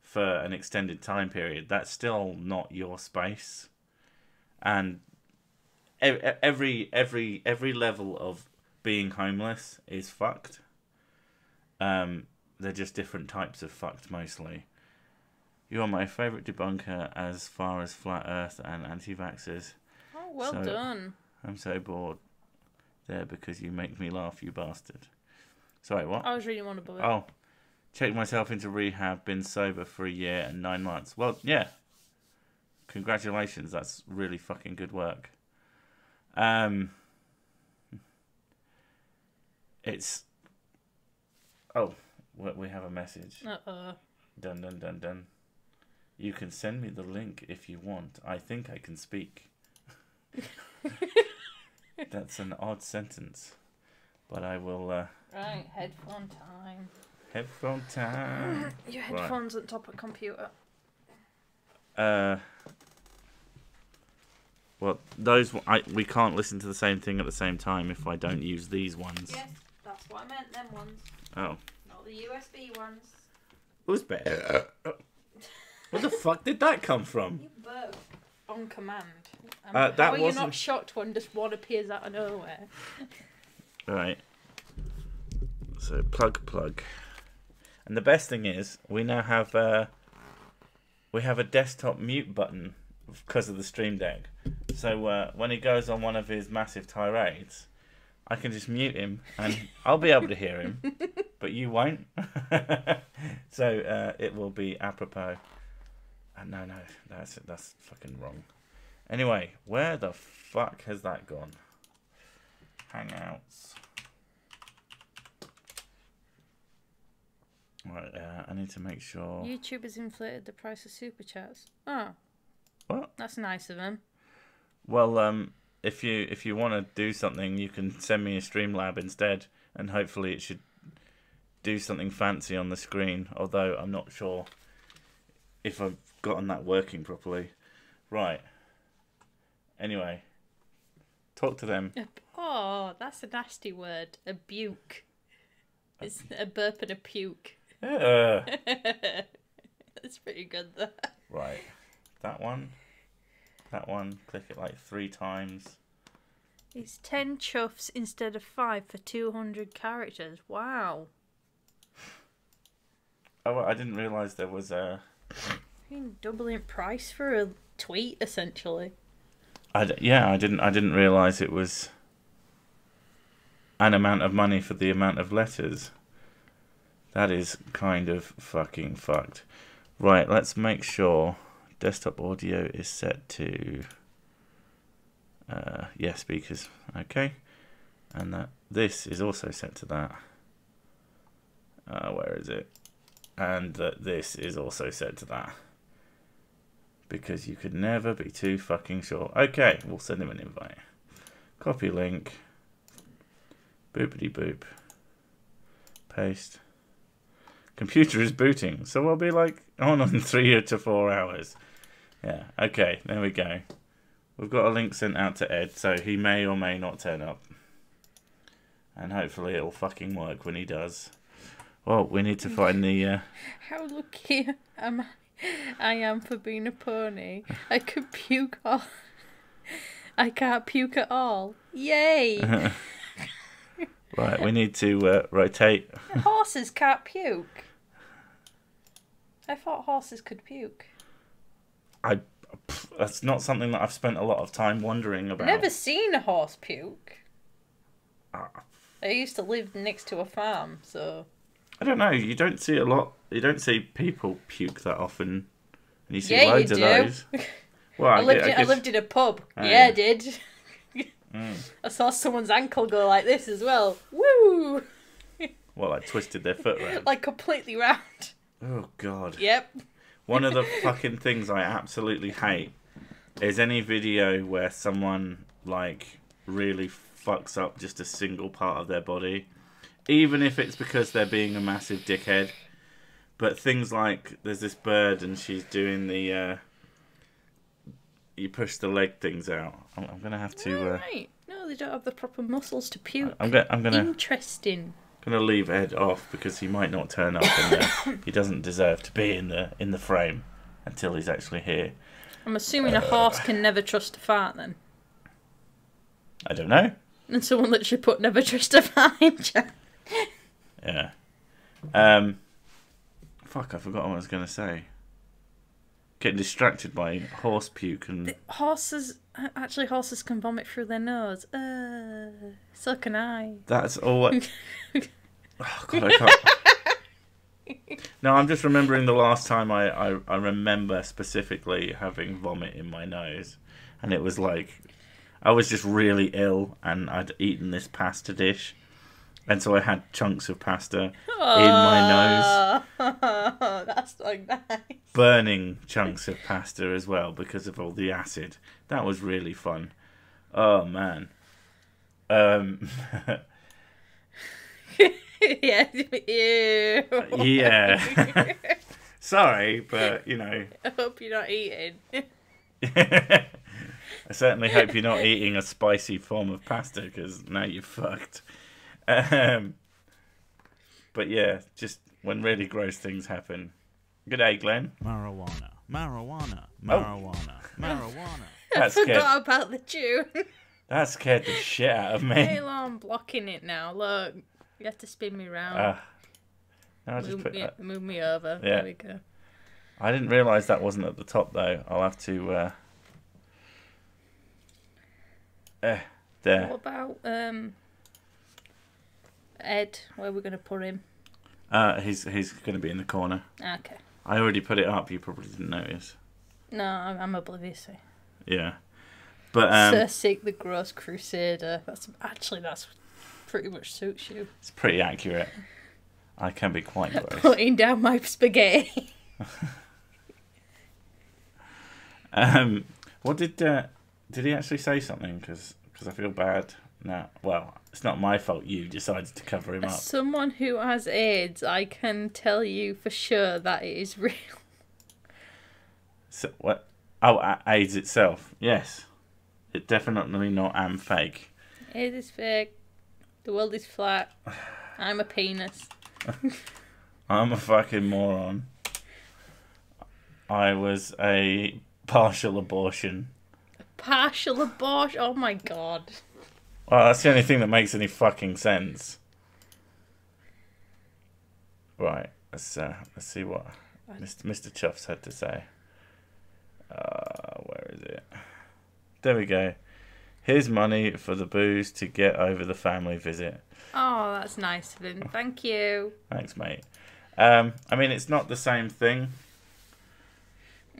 for an extended time period. That's still not your space, and every level of being homeless is fucked. They're just different types of fucked mostly. You are my favourite debunker as far as flat earth and anti-vaxxers. Oh, well done. I'm so bored there because you make me laugh, you bastard. Sorry, what? I was reading one above it. Oh, checked myself into rehab, been sober for a year and 9 months. Well, yeah. Congratulations, that's really fucking good work. It's... Oh, we have a message. Uh-oh. Dun, dun, dun, dun. You can send me the link if you want. I think I can speak. That's an odd sentence. But I will... Right, headphone time. Headphone time. Your headphones on top of computer. Well, we can't listen to the same thing at the same time if I don't use these ones. Yes, that's what I meant, them ones. Oh. Not the USB ones. Who's better? Where the fuck did that come from? You burp on command. That how are you wasn't... not shocked when just one appears out of nowhere? Right. So, plug. And the best thing is, we now have a desktop mute button because of the Stream Deck. So when he goes on one of his massive tirades, I can just mute him and I'll be able to hear him, but you won't. So it will be apropos. No, that's fucking wrong. Anyway, where the fuck has that gone? Hangouts. Right, I need to make sure. YouTube has inflated the price of super chats. Oh. What? That's nice of him. Well, if you want to do something, you can send me a Streamlab instead, and hopefully it should do something fancy on the screen. Although I'm not sure if I've gotten that working properly. Right. Anyway, talk to them. Oh, that's a nasty word. A buke. It's a burp and a puke. That's pretty good, though. Right. That one. Click it like 3 times. It's 10 chuffs instead of 5 for 200 characters. Wow. Oh, I didn't realise there was a... Doubling price for a tweet, essentially. I didn't realise it was an amount of money for the amount of letters. That is kind of fucking fucked. Right, let's make sure desktop audio is set to speakers. Okay, and that this is also set to that. Where is it? And that this is also set to that. Because you could never be too fucking sure. Okay, we'll send him an invite. Copy link. Boopity boop. Paste. Computer is booting, so we'll be like on in 3 to 4 hours. Yeah, okay, there we go. We've got a link sent out to Ed, so he may or may not turn up. And hopefully it'll fucking work when he does. Well, we need to find the... How lucky I am for being a pony. I could puke all... I can't puke at all. Yay! Right, we need to rotate. Horses can't puke. I thought horses could puke. That's not something that I've spent a lot of time wondering about. Never seen a horse puke. I used to live next to a farm, so... I don't know. You don't see a lot. You don't see people puke that often. And you see loads of those. Well, I lived in a pub. Oh, yeah, yeah. I did. I saw someone's ankle go like this as well. Woo! Well, like twisted their foot around. Like completely round. Oh, God. Yep. One of the fucking things I absolutely hate is any video where someone, like, really fucks up just a single part of their body. Even if it's because they're being a massive dickhead. But things like, there's this bird and she's doing the, you push the leg things out. I'm going to have to... Right. No, they don't have the proper muscles to puke. I'm gonna Interesting. Gonna leave Ed off because he might not turn up and he doesn't deserve to be in the frame until he's actually here. I'm assuming a horse can never trust a fart then. I don't know. And someone literally put never trust a fart in chat. Yeah. Fuck, I forgot what I was gonna say. Getting distracted by horse puke and... Horses can vomit through their nose. So can I. That's all... Oh, God, I can't... No, I'm just remembering the last time I remember specifically having vomit in my nose. And it was like... I was just really ill and I'd eaten this pasta dish. And so I had chunks of pasta in my nose. That's so nice. Burning chunks of pasta as well because of all the acid. That was really fun. Oh, man. Yeah. Ew. Yeah. Sorry, but, you know. I hope you're not eating. I certainly hope you're not eating a spicy form of pasta because now you're fucked. But yeah, just when really gross things happen. Good day, Glenn. Marijuana. I forgot about the tune. That scared the shit out of me. Halo, I'm blocking it now. Look, you have to spin me round. Move me over. Yeah. There we go. I didn't realise that wasn't at the top though. I'll have to. There. What about Ed? Where are we going to put him? He's going to be in the corner. Okay. I already put it up. You probably didn't notice. No, I'm oblivious. Yeah, but Sir Sig the Gross Crusader. That's pretty much suits you. It's pretty accurate. I can be quite gross. Putting down my spaghetti. What did he actually say something? Because I feel bad now. Well, it's not my fault you decided to cover him up. As someone who has AIDS, I can tell you for sure that it is real. So, what? Oh, AIDS itself. Yes. It's definitely not am fake. AIDS is fake. The world is flat. I'm a penis. I'm a fucking moron. I was a partial abortion. Partial abortion? Oh my god. Well, that's the only thing that makes any fucking sense. Right, let's see what Mr. Chuffs had to say. Where is it? There we go. Here's money for the booze to get over the family visit. Oh, that's nice of him. Thank you. Thanks, mate. I mean, it's not the same thing.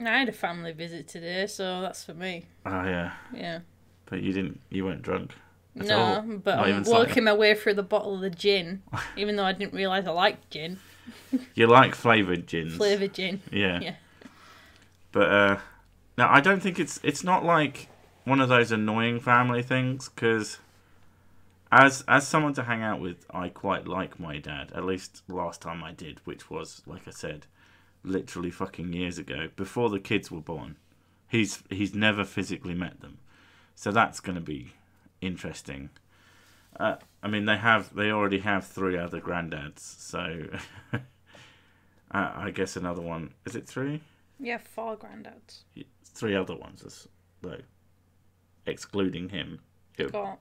I had a family visit today, so that's for me. Oh, yeah. Yeah. But you weren't drunk. No, but I'm working my way through the bottle of the gin, even though I didn't realise I liked gin. You like flavoured gins. Flavoured gin. Yeah. Yeah. But, no, I don't think it's not like one of those annoying family things, because as someone to hang out with, I quite like my dad, at least last time I did, which was, like I said, literally fucking years ago, before the kids were born. He's never physically met them. So that's going to be interesting. I mean, they already have 3 other granddads, so I guess another one. Is it 3? Yeah, 4 granddads. 3 other ones, though, excluding him. Got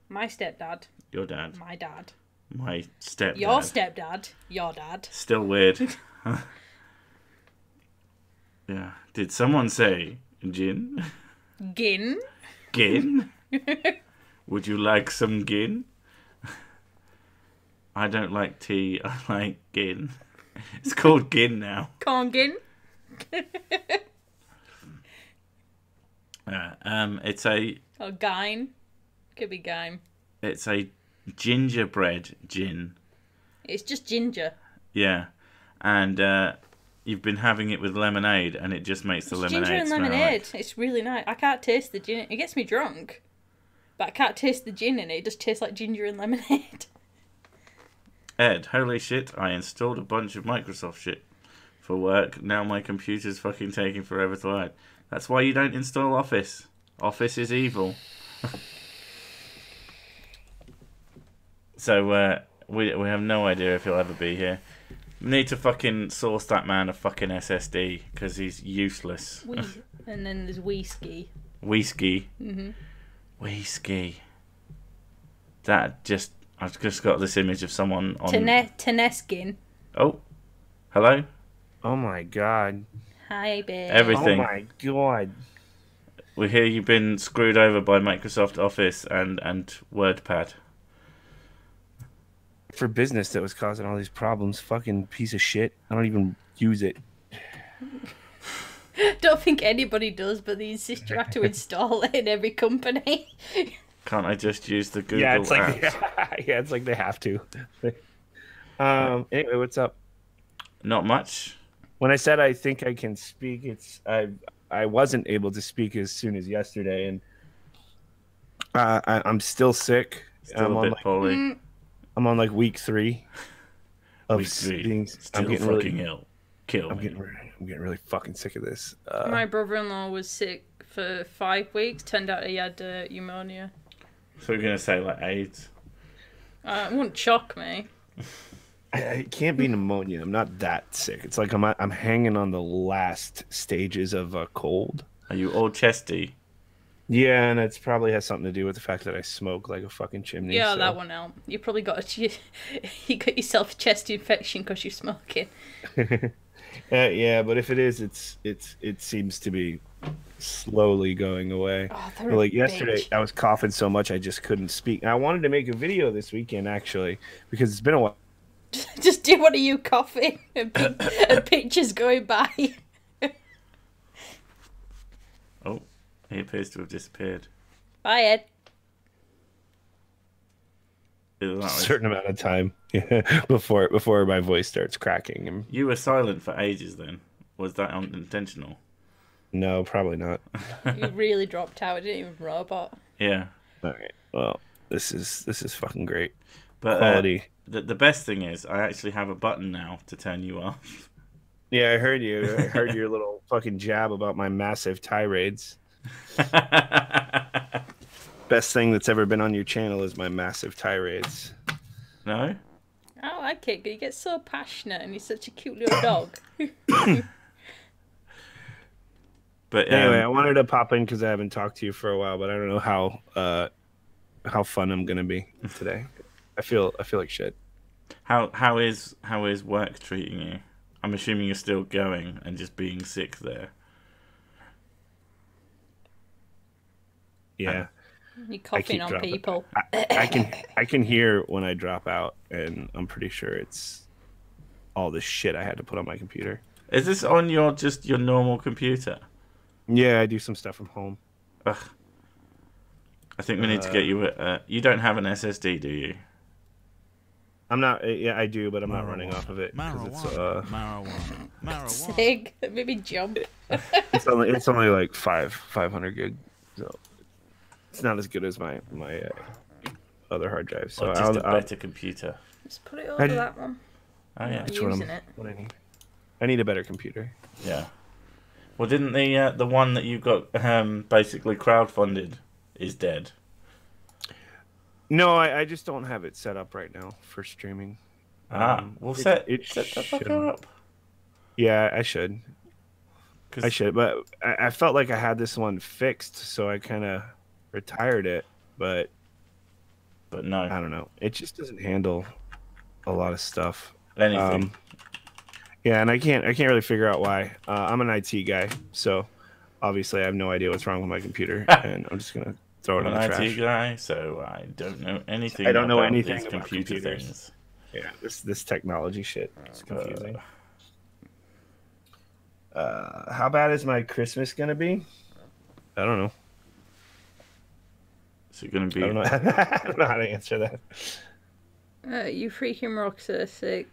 my stepdad. Your dad. My dad. My stepdad. Your stepdad. Your dad. Still weird. Yeah. Did someone say gin? Gin. Gin? Would you like some gin? I don't like tea. I like gin. It's called gin now. Corn gin. It's a. Or gine. Could be gine. It's a gingerbread gin. It's just ginger. Yeah, and you've been having it with lemonade, and it just makes the lemonade Ginger and smell lemonade. like... It's really nice. I can't taste the gin. It gets me drunk. But I can't taste the gin in it. It just tastes like ginger and lemonade. Ed, holy shit, I installed a bunch of Microsoft shit for work. Now my computer's fucking taking forever to load. That's why you don't install Office. Office is evil. So, we have no idea if he'll ever be here. We need to fucking source that man a fucking SSD, because he's useless. And then there's whiskey. Whiskey. Mm-hmm. Whiskey. That just... I've just got this image of someone on... Teneskin. Oh. Hello? Oh my god. Hi, babe. Everything. Oh my god. We hear you've been screwed over by Microsoft Office and WordPad. For business that was causing all these problems. Fucking piece of shit. I don't even use it. Don't think anybody does, but they insist you have to install it in every company. Can't I just use the Google apps? Yeah, it's like they have to. Anyway, what's up? Not much. When I said I think I can speak, I wasn't able to speak as soon as yesterday, and I'm still sick. Still a bit poorly. I'm on like week 3 of Week 3. being. Still I'm getting fucking really ill. Kill I'm me. getting really fucking sick of this. My brother-in-law was sick for 5 weeks. Turned out he had pneumonia. So we're going to say like AIDS? It wouldn't shock me. It can't be pneumonia. I'm not that sick. It's like I'm hanging on the last stages of a cold. Are you all chesty? Yeah, and it's probably has something to do with the fact that I smoke like a fucking chimney. Yeah, so. that one out. You probably got you got yourself a chest infection because you're smoking. Yeah, but if it is, it seems to be slowly going away. Oh, But like yesterday, I was coughing so much I just couldn't speak. And I wanted to make a video this weekend actually because it's been a while. Just do one of you coughing and pictures going by. Oh, he appears to have disappeared. Bye, Ed. A certain amount of time before my voice starts cracking. You were silent for ages then. Was that unintentional? No, probably not. You really dropped out. I didn't even robot. Yeah. All right. Well, this is fucking great. But Quality. The best thing is I actually have a button now to turn you off. Yeah, I heard you. I heard your little fucking jab about my massive tirades. Best thing that's ever been on your channel is my massive tirades. No? I like it. You get so passionate and you're such a cute little dog. But anyway, I wanted to pop in because I haven't talked to you for a while, but I don't know how fun I'm gonna be today. I feel like shit. How is work treating you? I'm assuming you're still going and just being sick there. Yeah. You're coughing on dropping. people. I can hear when I drop out, and I'm pretty sure it's all the shit I had to put on my computer. Is this on your normal computer? Yeah, I do some stuff from home. Ugh. I think we need to get you you don't have an SSD, do you? I'm not. Yeah, I do, but I'm not running off of it. Marijuana. Sig, maybe jump. It's only like 500 gig, so it's not as good as my other hard drive. So or just a better computer. Just put it over that one. Oh yeah, that's what I need. I need a better computer. Yeah. Well, didn't the one that you got basically crowdfunded is dead? No, I just don't have it set up right now for streaming. We'll It set the should. fucker up. Yeah, I should. I 'Cause- should, but I felt like I had this one fixed, so I kind of retired it. But no, I don't know. It just doesn't handle a lot of stuff. anything. Yeah, and I can't really figure out why. I'm an IT guy, so obviously I have no idea what's wrong with my computer, and I'm just gonna throw it I'm in the an trash. IT guy, so I don't know anything. I don't know about anything these about computer computers. things. Yeah, this technology shit is confusing. How bad is my Christmas gonna be? I don't know. Is it going to be? I don't know. I don't know how to answer that. You freaking rocks are sick.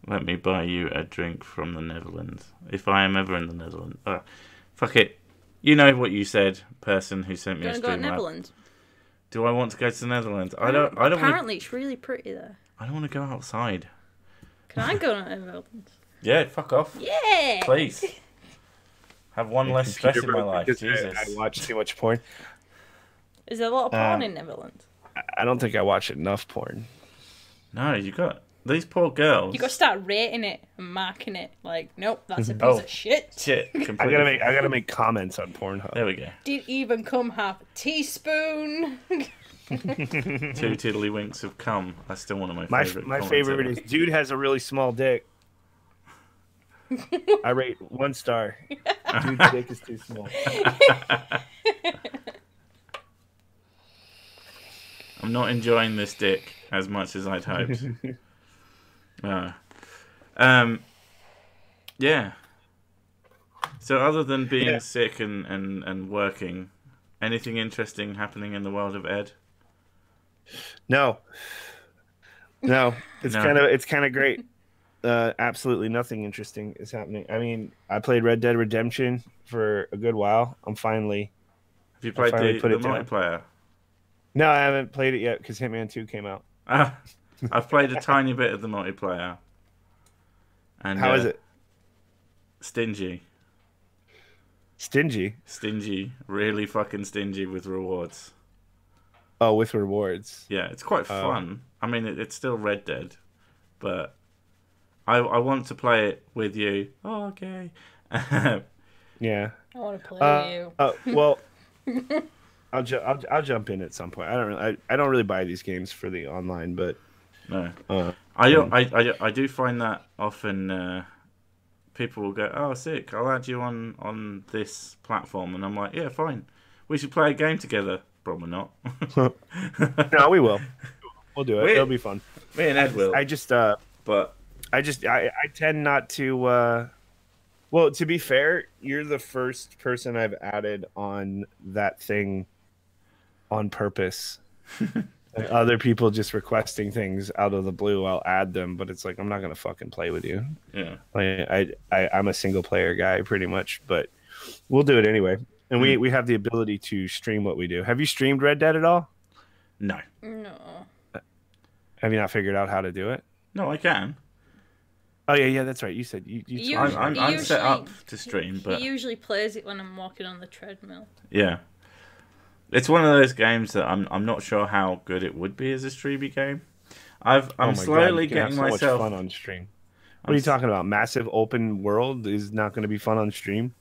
Let me buy you a drink from the Netherlands. If I am ever in the Netherlands. Fuck it. You know what you said, person who sent me You a want to go to stream. Netherlands? Do I want to go to the Netherlands? I don't. Apparently, it's really pretty there. I don't want to go outside. Can I go to Netherlands? Yeah, fuck off. Yeah. Please. Have one less stress in my life. Because Jesus. I watch too much porn. Is there a lot of porn in Netherlands? I don't think I watch enough porn. No, you got these poor girls. You got to start rating it and marking it. Like, nope, that's a piece Oh. of shit. Shit. I Completely. gotta make comments on Pornhub. There we go. Didn't even come half a teaspoon. 2 tiddlywinks of cum. That's still one of my favorite. My comments favorite ever. is dude has a really small dick. I rate 1 star. Dude's dick is too small. I'm not enjoying this dick as much as I'd hoped. Yeah. So other than being sick and working, anything interesting happening in the world of Ed? No. It's No. kind of great. Absolutely nothing interesting is happening. I mean, I played Red Dead Redemption for a good while. Have you played finally put the it down. multiplayer? No, I haven't played it yet because Hitman 2 came out. I've played a tiny bit of the multiplayer. And How is it? Stingy. Stingy? Really fucking stingy with rewards. Oh, with rewards. Yeah, it's quite fun. I mean, it's still Red Dead, but I want to play it with you. Oh, okay. Yeah. I want to play with you. Well, I'll jump in at some point. I don't really buy these games for the online, but No, I do find that often people will go, "Oh, sick! I'll add you on this platform," and I'm like, "Yeah, fine. We should play a game together." Probably not. no, we will. We'll do it. It'll be fun. Me and Ed will. I tend not to. Well, to be fair, you're the first person I've added on that thing on purpose. Like, other people just requesting things out of the blue, I'll add them, but it's like I'm not gonna fucking play with you. Yeah. Like, I'm a single player guy pretty much, but we'll do it anyway. And we have the ability to stream what we do. Have you streamed Red Dead at all? No. No. Have you not figured out how to do it? No, I can. Oh yeah, that's right. You said you told me. I'm set up to stream, but He usually plays it when I'm walking on the treadmill. yeah, it's one of those games that I'm not sure how good it would be as a streamy game. I'm Oh my slowly God, you can have getting so myself much fun on stream. What are you talking about? Massive open world is not going to be fun on stream?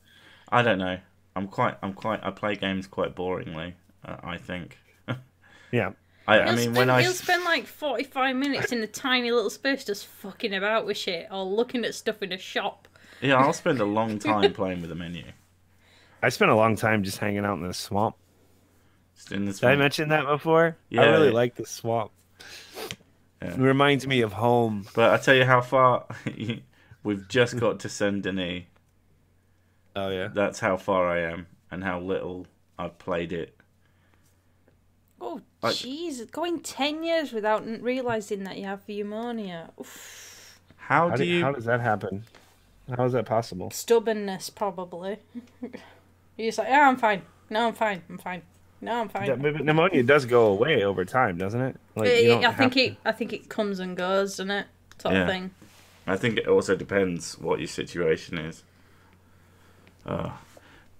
I don't know. I play games quite boringly. I think. Yeah. You'll spend like 45 minutes in a tiny little space just fucking about with shit or looking at stuff in a shop. Yeah, I'll spend a long time playing with the menu. I spent a long time just hanging out in the swamp. Just in the Did I mention that before? Yeah. I really like the swamp. Yeah. It reminds me of home. But I tell you how far we've just got to Saint Denis. Oh yeah. That's how far I am and how little I've played it. Oh, jeez. Going 10 years without realising that you have pneumonia. Oof. How does that happen? How is that possible? Stubbornness, probably. You're just like, yeah, I'm fine. No, I'm fine. I'm fine. No, I'm fine. But pneumonia does go away over time, doesn't it? Like, I think it comes and goes, doesn't it? Sort of thing. I think it also depends what your situation is.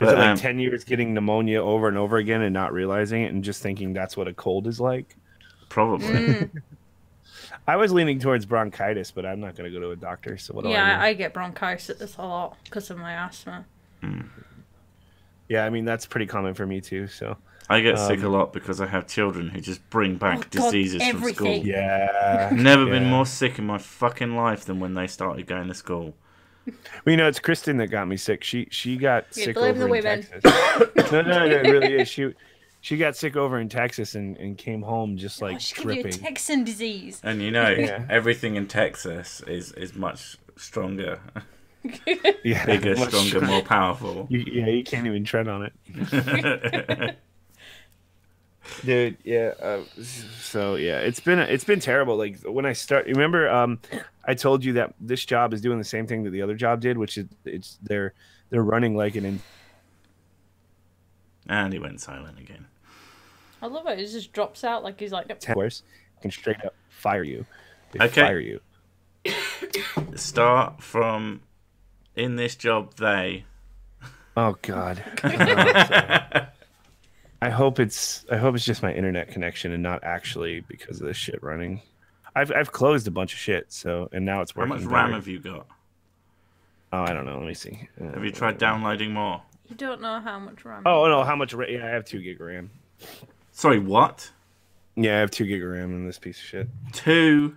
Is it like 10 years getting pneumonia over and over again and not realizing it and just thinking that's what a cold is like? Probably. I was leaning towards bronchitis, but I'm not going to go to a doctor. So what do I Yeah, do? I get bronchitis a lot because of my asthma. Yeah, I mean that's pretty common for me too. So I get sick a lot because I have children who just bring back diseases from school. everything. yeah, Never been more sick in my fucking life than when they started going to school. Well, you know, it's Kristen that got me sick. She got sick blame over the in women. Texas. No, it really is. She got sick over in Texas and came home just like She give you a dripping. Texan disease. And you know, Yeah. everything in Texas is much stronger, Yeah, bigger, much stronger, more powerful. You can't even tread on it. Dude, yeah. So yeah, it's been terrible. Like when I start, remember, I told you that this job is doing the same thing that the other job did, which is they're running like And he went silent again. I love it. It just drops out like he's like, nope. course can straight up fire you. They Okay. fire you. Start from in this job they. Oh God. I hope it's just my internet connection and not actually because of this shit running. I've closed a bunch of shit, so and now it's How working. much better. RAM have you got? Oh, I don't know. Let me see. Have you tried downloading more? You don't know how much RAM. Oh no, how much? Yeah, I have 2 gig of RAM. Sorry, what? Yeah, I have 2 gig of RAM in this piece of shit. 2?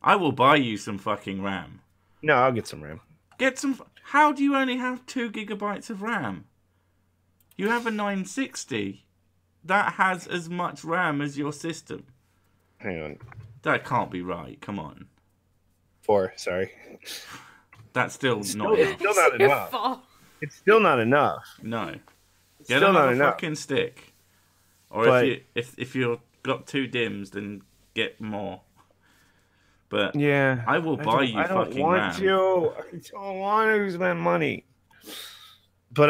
I will buy you some fucking RAM. No, I'll get some RAM. Get some. How do you only have 2 gigabytes of RAM? You have a 960 that has as much RAM as your system. Hang on. That can't be right. Come on. 4. Sorry. That's still not enough. Still not enough. It's still not enough. No. It's Get still not another enough. fucking stick. Or But- if you've got 2 DIMMs, then get more. But Yeah. I will buy you I don't fucking want RAM. to. I don't want to spend money. But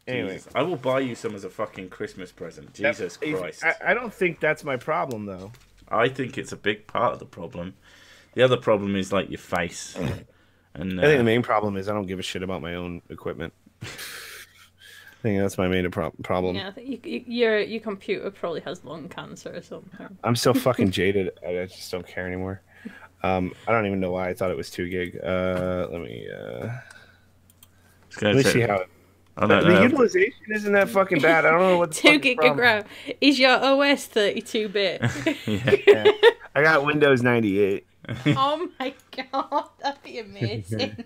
anyway. Jesus. I will buy you some as a fucking Christmas present. Jesus Christ. I don't think that's my problem though. I think it's a big part of the problem. The other problem is like your face. And I think the main problem is I don't give a shit about my own equipment. I think that's my main problem. Yeah, I think your computer probably has lung cancer or something. I'm so fucking jaded. I just don't care anymore. I don't even know why I thought it was 2 gig. Let me see how. The utilization isn't that fucking bad. I don't know what the 2 gig of RAM. Is your OS 32-bit? Yeah. I got Windows 98. Oh my god, that'd be amazing.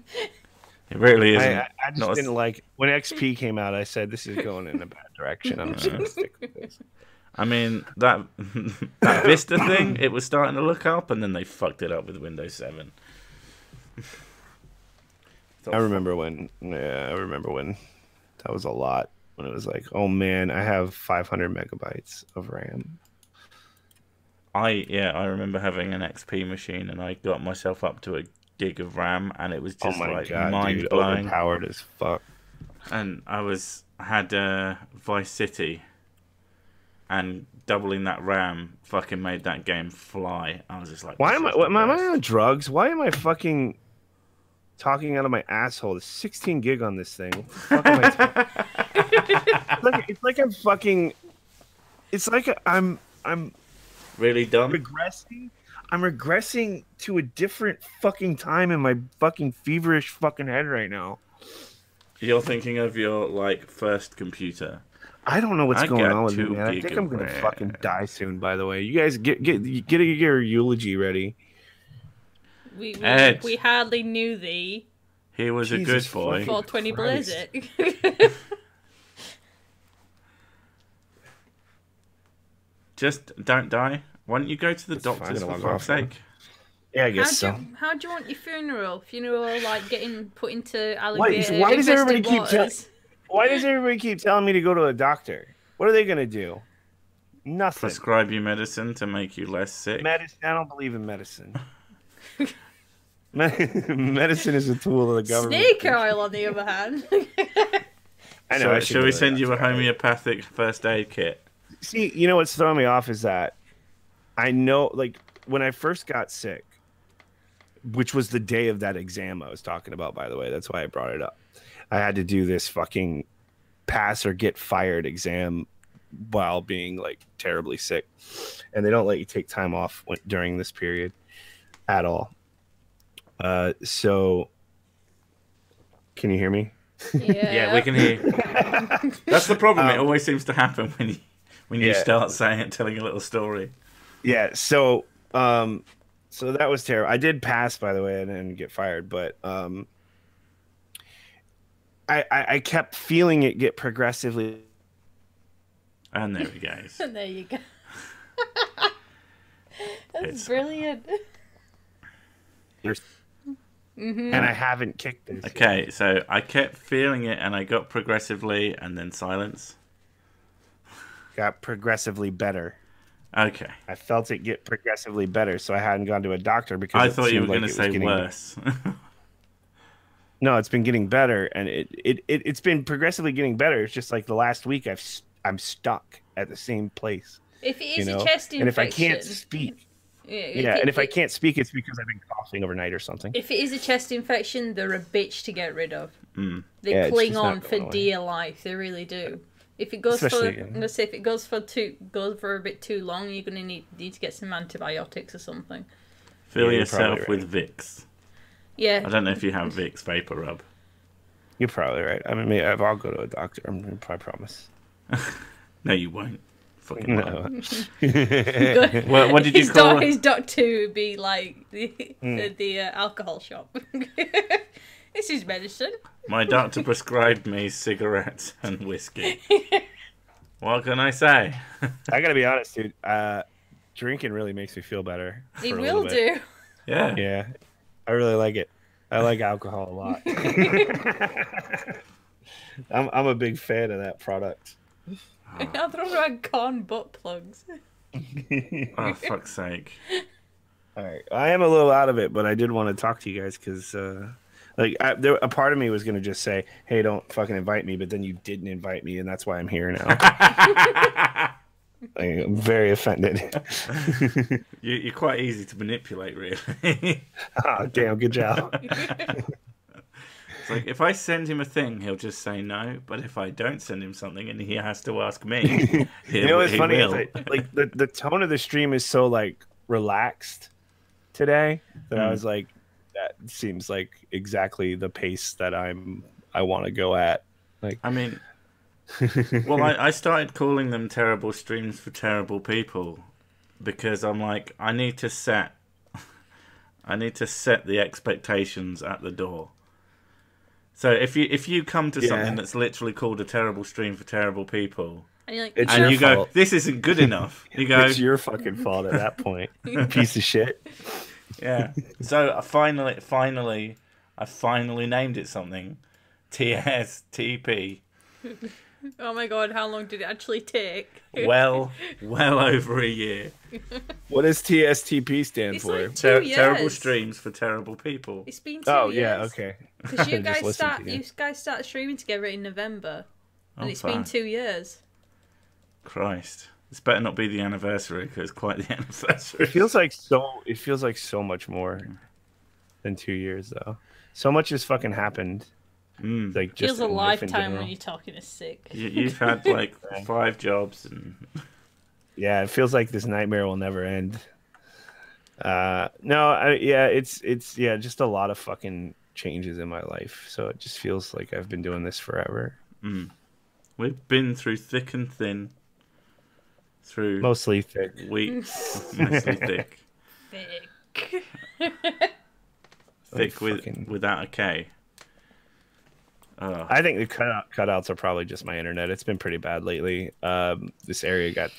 It really isn't. I just didn't like when XP came out. I said this is going in a bad direction. I'm just gonna stick with this. I mean that Vista thing. It was starting to look up, and then they fucked it up with Windows 7. I remember when. Yeah, I remember when. That was a lot. When it was like, oh man, I have 500 megabytes of RAM. I remember having an XP machine, and I got myself up to a gig of RAM, and it was just mind blowing, overpowered as fuck. And I had Vice City, and doubling that RAM fucking made that game fly. I was just like, why am I on drugs? Why am I fucking talking out of my asshole? There's 16 gig on this thing. What the fuck am I it's like I'm fucking. It's like I'm really dumb. I'm regressing to a different fucking time in my fucking feverish fucking head right now. You're thinking of your first computer. I don't know what's going on with me, man. I think I'm gonna fucking die soon. By the way, you guys get your eulogy ready. We hardly knew thee. He was a good boy. 420 Blizzard. Just don't die. Why don't you go to the doctors for fuck's sake? Yeah, I guess so. How do you want your funeral? Funeral like getting put into alligator Why does everybody keep telling me to go to a doctor? What are they gonna do? Nothing. Prescribe you medicine to make you less sick. Medicine. I don't believe in medicine. Medicine is a tool of the government. Snake oil, on the other hand. I know. Shall we send you a homeopathic first aid kit? See, you know what's throwing me off is that I know, like, when I first got sick, which was the day of that exam I was talking about, by the way, that's why I brought it up. I had to do this fucking pass or get fired exam while being like terribly sick, and they don't let you take time off during this period at all. So can you hear me? Yeah, we can hear you. That's the problem. It always seems to happen when you start telling a little story. Yeah. So so that was terrible. I did pass, by the way. I didn't get fired, but I kept feeling it get progressively. And there he goes. And there you go. That's brilliant. And I haven't kicked this. Okay, yet. so I kept feeling it, and I got progressively, and then silence. Got progressively better. Okay. I felt it get progressively better, so I hadn't gone to a doctor because I thought you were going to say worse. No, it's been getting better, and it's been progressively getting better. It's just like the last week I'm stuck at the same place. If it is a chest infection, and if I can't speak, if I can't speak, it's because I've been coughing overnight or something. If it is a chest infection, they're a bitch to get rid of. They cling on for dear life. They really do. If it goes I'm gonna say if it goes for a bit too long, you're gonna need to get some antibiotics or something. Fill yourself with Vicks. Yeah. I don't know if you have Vicks Vapor Rub. You're probably right. I mean, I'll go to a doctor. I promise. No, you won't. Fucking no. Well, what did you call it? His doctor would be like the alcohol shop. This is medicine. My doctor prescribed me cigarettes and whiskey. What can I say? I gotta be honest, dude. Drinking really makes me feel better. It will do. Yeah. Yeah. I really like it. I like alcohol a lot. I'm a big fan of that product. I thought about corn butt plugs. Oh, fuck's sake. All right. I am a little out of it, but I did want to talk to you guys because, a part of me was going to just say, hey, don't fucking invite me, but then you didn't invite me, and that's why I'm here now. I'm very offended. You're quite easy to manipulate, really. Oh, damn, good job. It's like, if I send him a thing, he'll just say no. But if I don't send him something and he has to ask me, you know what's funny? Like the tone of the stream is so like relaxed today that I was like, that seems like exactly the pace that I want to go at. Like, I mean, well, I started calling them terrible streams for terrible people because I'm like, I need to set the expectations at the door. So if you come to something that's literally called a terrible stream for terrible people, and you go, this isn't good enough, you go, it's your fucking fault at that point, you piece of shit. Yeah. So I finally named it something. TSTP. Oh my god, how long did it actually take? Well over a year. What does TSTP stand for? Like 2 years. Terrible streams for terrible people. It's been 2 years. Oh yeah, okay. Because you guys started streaming together in November, and it's been 2 years. Christ, this better not be the anniversary because it's quite the anniversary. It feels like so much more than 2 years though. So much has fucking happened. Like just feels a lifetime when you're talking to sick. You've had like 5 jobs and yeah, it feels like this nightmare will never end. It's just a lot of fucking changes in my life. So it just feels like I've been doing this forever. We've been through thick and thin. Through mostly thick. Weeks, mostly thick. Thick without a K. I think the cutouts are probably just my internet. It's been pretty bad lately. This area got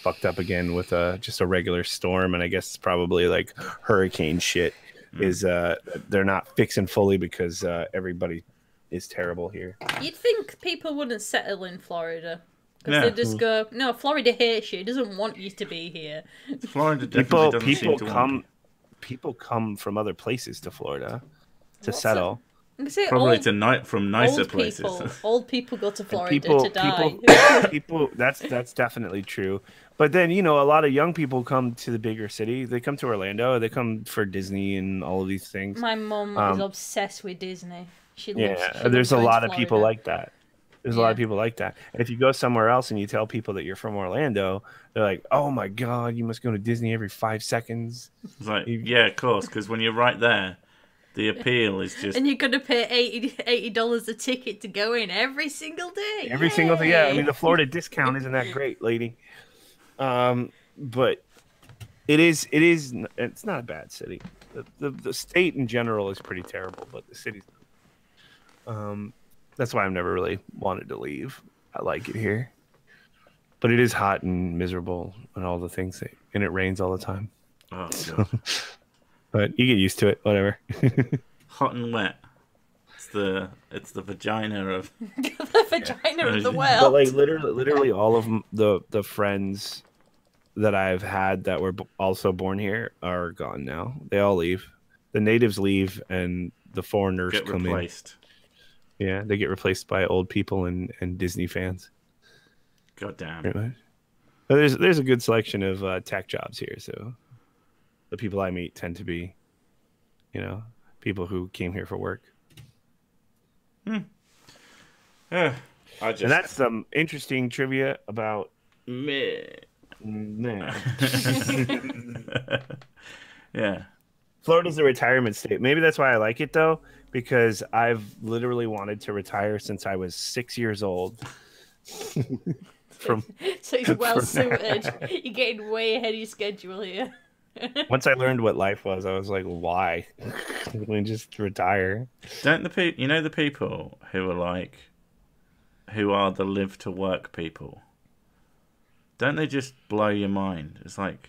fucked up again with just a regular storm, and I guess it's probably like hurricane shit. Is they're not fixing fully because everybody is terrible here. You'd think people wouldn't settle in Florida because they just go, no, Florida hates you. It doesn't want you to be here. Florida definitely doesn't seem to want people come from other places to Florida to settle. Probably from nicer places. Old people go to Florida to die. People, that's definitely true. But then, a lot of young people come to the bigger city. They come to Orlando. They come for Disney and all of these things. My mum is obsessed with Disney. She there's a lot of people like that. There's a lot of people like that. And if you go somewhere else and you tell people that you're from Orlando, they're like, "Oh my God, you must go to Disney every 5 seconds." It's like, yeah, of course, because when you're right there, the appeal is just. And you're gonna pay $80 a ticket to go in every single day. Every single thing. Yeah, I mean the Florida discount isn't that great, lady. But it's not a bad city. The state in general is pretty terrible, but the city's that's why I've never really wanted to leave. I like it here. But it is hot and miserable and all the things and it rains all the time. Oh, so, but you get used to it, whatever. Hot and wet. It's the vagina of the vagina of the world. But like literally all of the friends that I've had that were also born here are gone now. They all leave. The natives leave and the foreigners come replaced. In. Yeah, they get replaced by old people and Disney fans. God damn. But there's a good selection of tech jobs here, so the people I meet tend to be, people who came here for work. And that's some interesting trivia about me. Yeah. Florida's a retirement state. Maybe that's why I like it though, because I've literally wanted to retire since I was 6 years old. So he's well suited. You're getting way ahead of your schedule here. Once I learned what life was, I was like, why? Let me just retire. Don't the people who are the live to work people, don't they just blow your mind? It's like,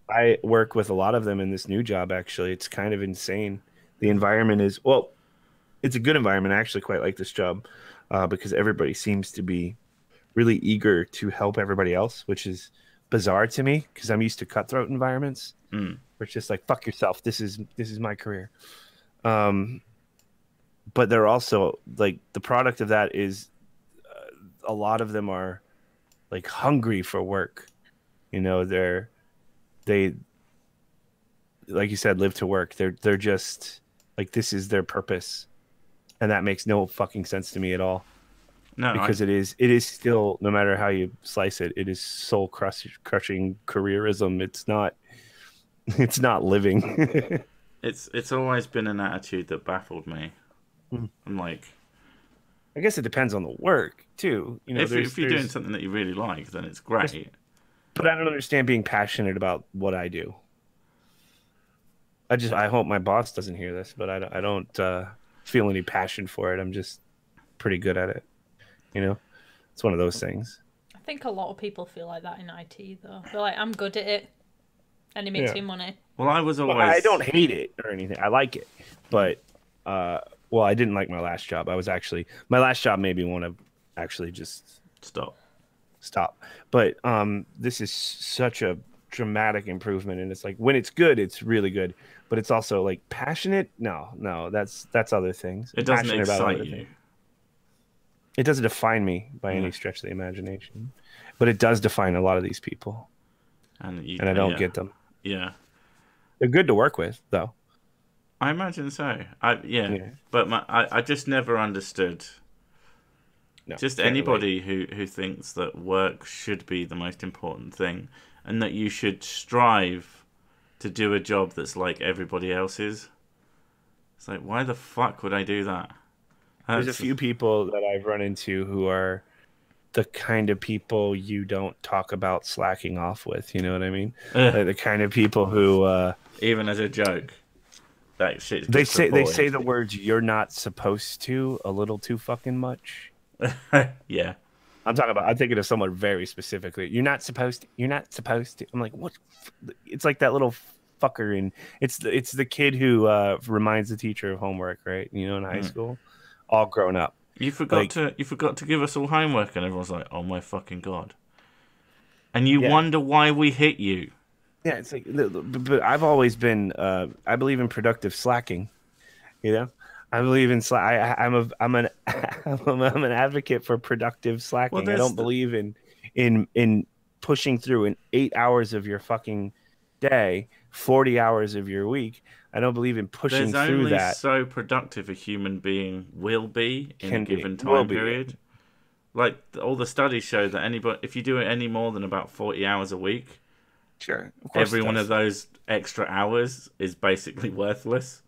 I work with a lot of them in this new job, actually. It's kind of insane. The environment is, it's a good environment. I actually quite like this job because everybody seems to be really eager to help everybody else, which is bizarre to me because I'm used to cutthroat environments where it's just like, fuck yourself. This is my career. But they're also like, the product of that is a lot of them are like hungry for work. They, like you said, live to work. They're just like, this is their purpose. And that makes no fucking sense to me at all. No, because it is still, no matter how you slice it, it is soul crushing careerism. It's not living. It's always been an attitude that baffled me. I'm like, I guess it depends on the work too. If you're doing something that you really like, then it's great. But I don't understand being passionate about what I do. I hope my boss doesn't hear this, but I don't feel any passion for it. I'm just pretty good at it. It's one of those things. I think a lot of people feel like that in IT, though. They're like, I'm good at it, and it makes me money. Well, I was always. I don't hate it or anything. I like it, but I didn't like my last job. My last job made me want to actually just stop. But this is such a dramatic improvement, and it's like when it's good, it's really good. But it's also like passionate. No, that's other things. It doesn't excite you. It doesn't define me by any stretch of the imagination, but it does define a lot of these people, and I don't get them. Yeah, they're good to work with, though. I imagine so. But I just never understood. Just anybody who thinks that work should be the most important thing, and that you should strive to do a job that's like everybody else's. It's like, why the fuck would I do that? There's a few people that I've run into who are the kind of people you don't talk about slacking off with. You know what I mean? Like the kind of people who, even as a joke, that shit. They say the words "you're not supposed to" a little too fucking much. Yeah, I'm thinking of someone very specifically. You're not supposed to. You're not supposed to. I'm like, what? It's like that little fucker, and it's the kid who reminds the teacher of homework, right? In high school. All grown up. You forgot to give us all homework, and everyone's like, "Oh my fucking god!" And you wonder why we hit you. Yeah, it's like, but I've always been. I believe in productive slacking. I believe in I'm an advocate for productive slacking. I don't believe in pushing through in 8 hours of your fucking day, 40 hours of your week. I don't believe in pushing through that. There's only so productive a human being will be in a given time period. Like all the studies show that if you do it any more than about 40 hours a week, Sure. Of course every it one does. of those extra hours is basically worthless.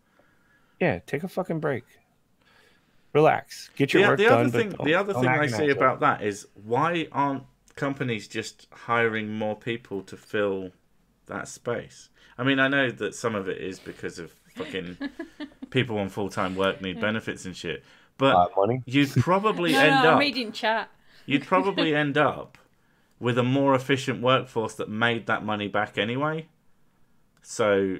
Yeah, take a fucking break. Relax. Get your work The done, other but thing, the other don't thing I see agonize over about that is why aren't companies just hiring more people to fill that space? I mean, I know that some of it is because of fucking people on full-time work need benefits and shit, but money. you'd probably No, end no, I'm up reading chat. you'd probably end up with a more efficient workforce that made that money back anyway. So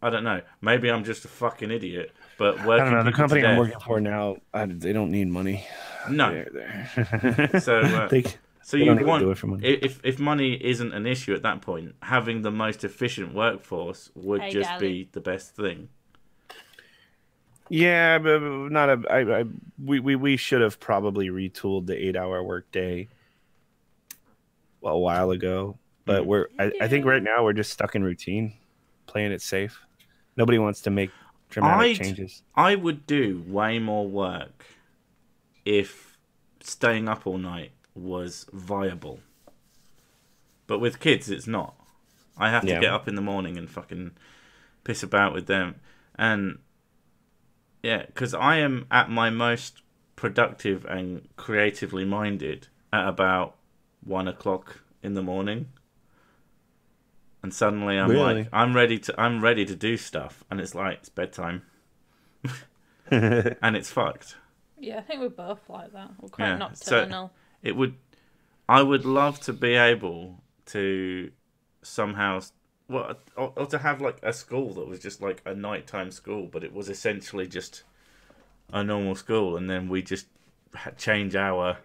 I don't know. Maybe I'm just a fucking idiot, but I don't working know. The people to company I'm death. working for now, they don't need money. No. They're So they so don't you'd even do want it for money. if money isn't an issue at that point, having the most efficient workforce would Hey, just darling. be the best thing. Yeah, but not a. We should have probably retooled the 8-hour workday a while ago. But I think right now we're just stuck in routine, playing it safe. Nobody wants to make dramatic changes. I would do way more work if staying up all night was viable. But with kids, it's not. I have to Yeah. get up in the morning and fucking piss about with them. And yeah, because I am at my most productive and creatively minded at about 1 o'clock in the morning. And suddenly I'm Really? like, I'm ready to do stuff. And it's like, it's bedtime. And it's fucked. Yeah, I think we're both like that. We're quite Yeah, nocturnal. I would love to be able to somehow, or to have like a school that was just like a nighttime school, but it was essentially just a normal school, and then we just change our,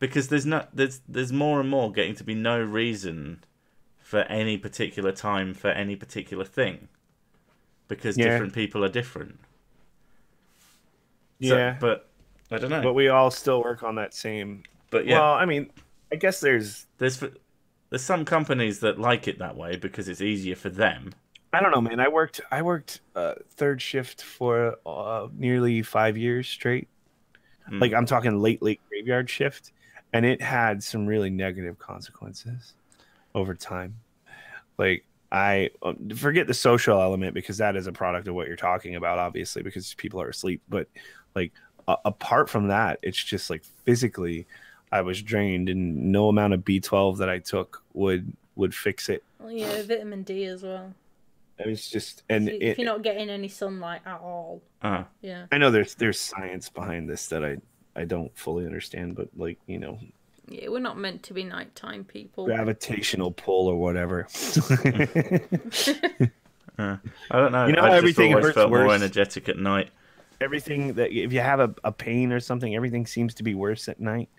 because there's more and more getting to be no reason for any particular time for any particular thing, because different people are different. Yeah, but I don't know. but we all still work on that same. But yeah, Well, I mean, I guess there's some companies that like it that way because it's easier for them. I don't know, man. I worked third shift for nearly 5 years straight. Like I'm talking late graveyard shift, and it had some really negative consequences over time. Like I forget the social element because that is a product of what you're talking about, obviously, because people are asleep. But like apart from that, it's just like physically, I was drained, and no amount of B12 that I took would fix it. Well, yeah, vitamin D as well. It was just, and if you're not getting any sunlight at all, yeah. I know there's science behind this that I don't fully understand, but like, you know, yeah, we're not meant to be nighttime people. Gravitational pull or whatever. I don't know. You know, I everything just always hurts felt more worse. energetic at night. Everything that if you have a pain or something, everything seems to be worse at night.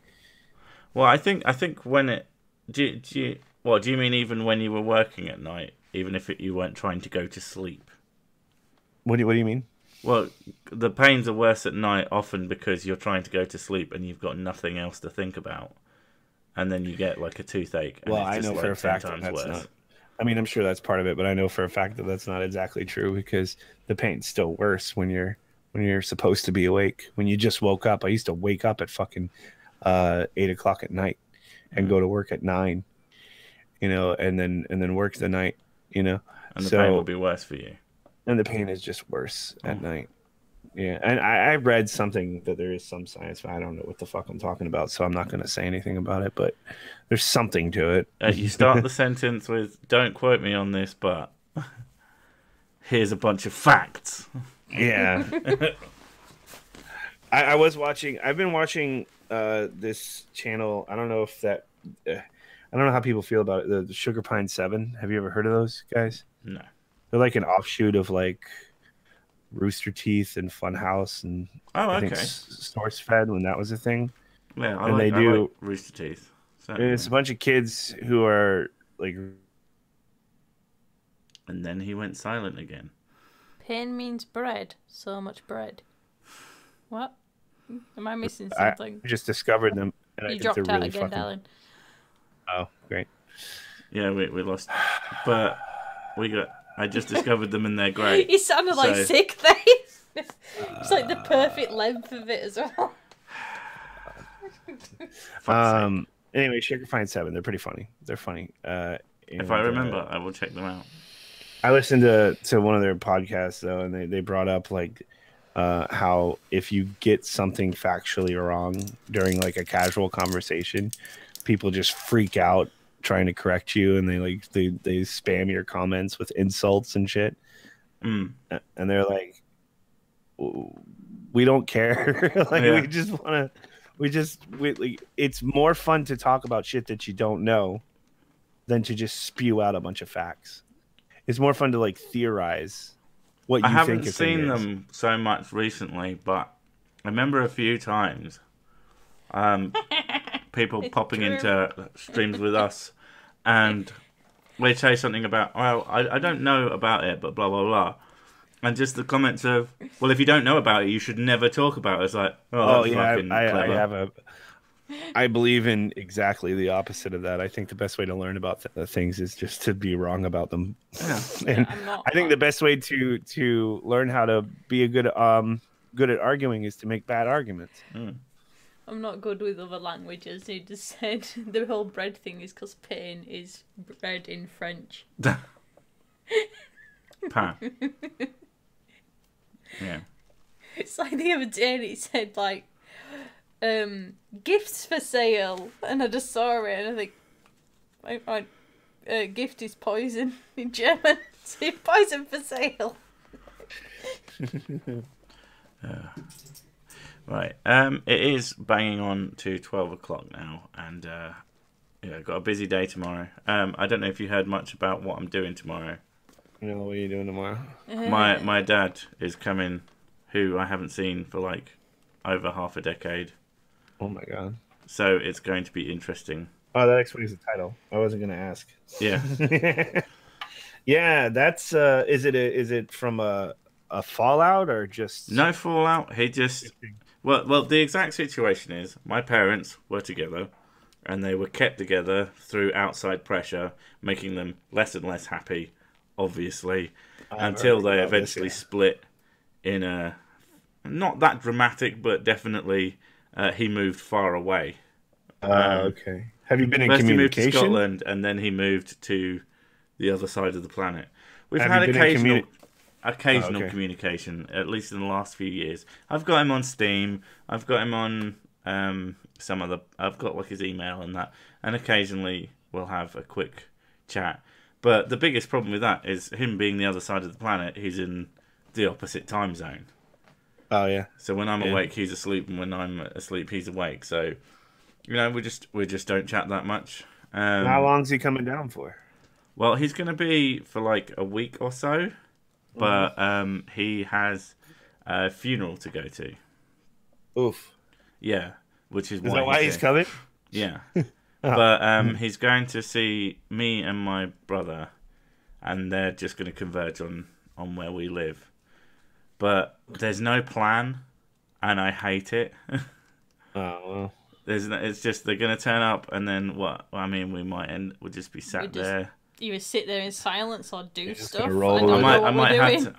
Well, I think when it do you mean even when you were working at night, even if you weren't trying to go to sleep? What do you mean? Well, the pains are worse at night often because you're trying to go to sleep and you've got nothing else to think about, and then you get like a toothache. And Well, it's I just know like for a 10 fact that times that's worse. not. I mean, I'm sure that's part of it, but I know for a fact that that's not exactly true because the pain's still worse when you're supposed to be awake. When you just woke up, I used to wake up at fucking 8 o'clock at night and go to work at 9, you know, and then work the night, you know. And the pain will be worse for you. And the pain is just worse at night. Yeah, and I read something that there is some science, but I don't know what the fuck I'm talking about, so I'm not going to say anything about it, but there's something to it. You start the sentence with, don't quote me on this, but here's a bunch of facts. Yeah. I've been watching this channel. I don't know if that, I don't know how people feel about it. The Sugar Pine 7. Have you ever heard of those guys? No. They're like an offshoot of like Rooster Teeth and Funhouse and I think Source Fed when that was a thing. Yeah, I like Rooster Teeth. And it's a bunch of kids who are like. And then he went silent again. Pain means bread. So much bread. What? Am I missing something? I just discovered them. And You I think dropped they're out really again, darling. Oh, great. Yeah, we lost. But I just discovered them and they're great. You sounded like sick there. It's like the perfect length of it as well. Fuck's sake. Anyway, Shaker Fine 7. They're pretty funny. They're funny. If I remember, I will check them out. I listened to one of their podcasts though, and they brought up like how if you get something factually wrong during like a casual conversation, people just freak out trying to correct you, and they spam your comments with insults and shit. And they're like, we don't care. Like we just want to. Like, it's more fun to talk about shit that you don't know than to just spew out a bunch of facts. It's more fun to like theorize what you think. I haven't seen them so much recently, but I remember a few times people popping into streams with us, and we say something about, well, I don't know about it, but blah blah blah, and just the comments of, well, if you don't know about it, you should never talk about it. It's like, oh yeah, I believe in exactly the opposite of that. I think the best way to learn about things is just to be wrong about them. Yeah. And I think the best way to learn how to be good at arguing is to make bad arguments. I'm not good with other languages. He just said the whole bread thing is because pain is bread in French. Pain. Yeah. It's like the other day and he said like, gifts for sale, and I just saw it and I think gift is poison in German. So poison for sale. Right. It is banging on to 12 o'clock now, and got a busy day tomorrow. I don't know if you heard much about what I'm doing tomorrow. No, what are you doing tomorrow? My dad is coming, who I haven't seen for like over half a decade. Oh my god! So it's going to be interesting. Oh, that explains the title. I wasn't going to ask. Yeah. Yeah, that's. Is it from a fallout or just no fallout? He just. Well, the exact situation is my parents were together, and they were kept together through outside pressure, making them less and less happy, obviously, until they eventually split in a not that dramatic, but definitely. He moved far away. Okay. Have you been in first communication? He moved to Scotland, and then he moved to the other side of the planet. We've had occasional communication, at least in the last few years. I've got him on Steam. I've got him on I've got like his email and that, and occasionally we'll have a quick chat. But the biggest problem with that is him being the other side of the planet. He's in the opposite time zone. Oh yeah. So when I'm awake, he's asleep, and when I'm asleep, he's awake. So, we just don't chat that much. How long's he coming down for? Well, he's going to be for like a week or so, but he has a funeral to go to. Oof. Yeah, which is why he's coming? Yeah, but he's going to see me and my brother, and they're just going to converge on where we live. But there's no plan, and I hate it. Oh, well. It's just they're going to turn up, and then what? I mean, we'll just be sat there. Either sit there in silence or do stuff. I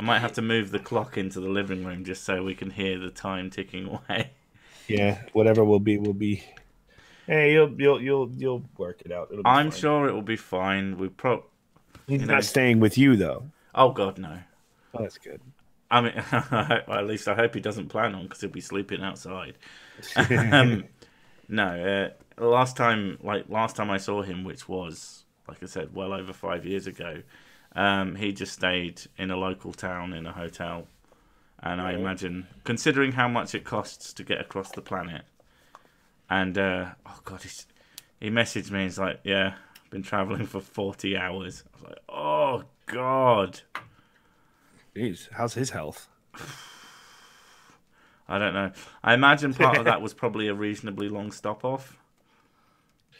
might have to move the clock into the living room just so we can hear the time ticking away. Yeah, whatever will be. Hey, you'll work it out. I'm sure it will be fine. He's not staying with you though. Oh God, no. Oh, that's good. I mean, at least I hope he doesn't plan on, because he'll be sleeping outside. No, last time I saw him, which was, like I said, well over 5 years ago, he just stayed in a local town in a hotel. And I imagine, considering how much it costs to get across the planet, and oh God, he messaged me and he's like, yeah, I've been traveling for 40 hours. I was like, oh God. Jeez, how's his health? I don't know. I imagine part of that was probably a reasonably long stop off.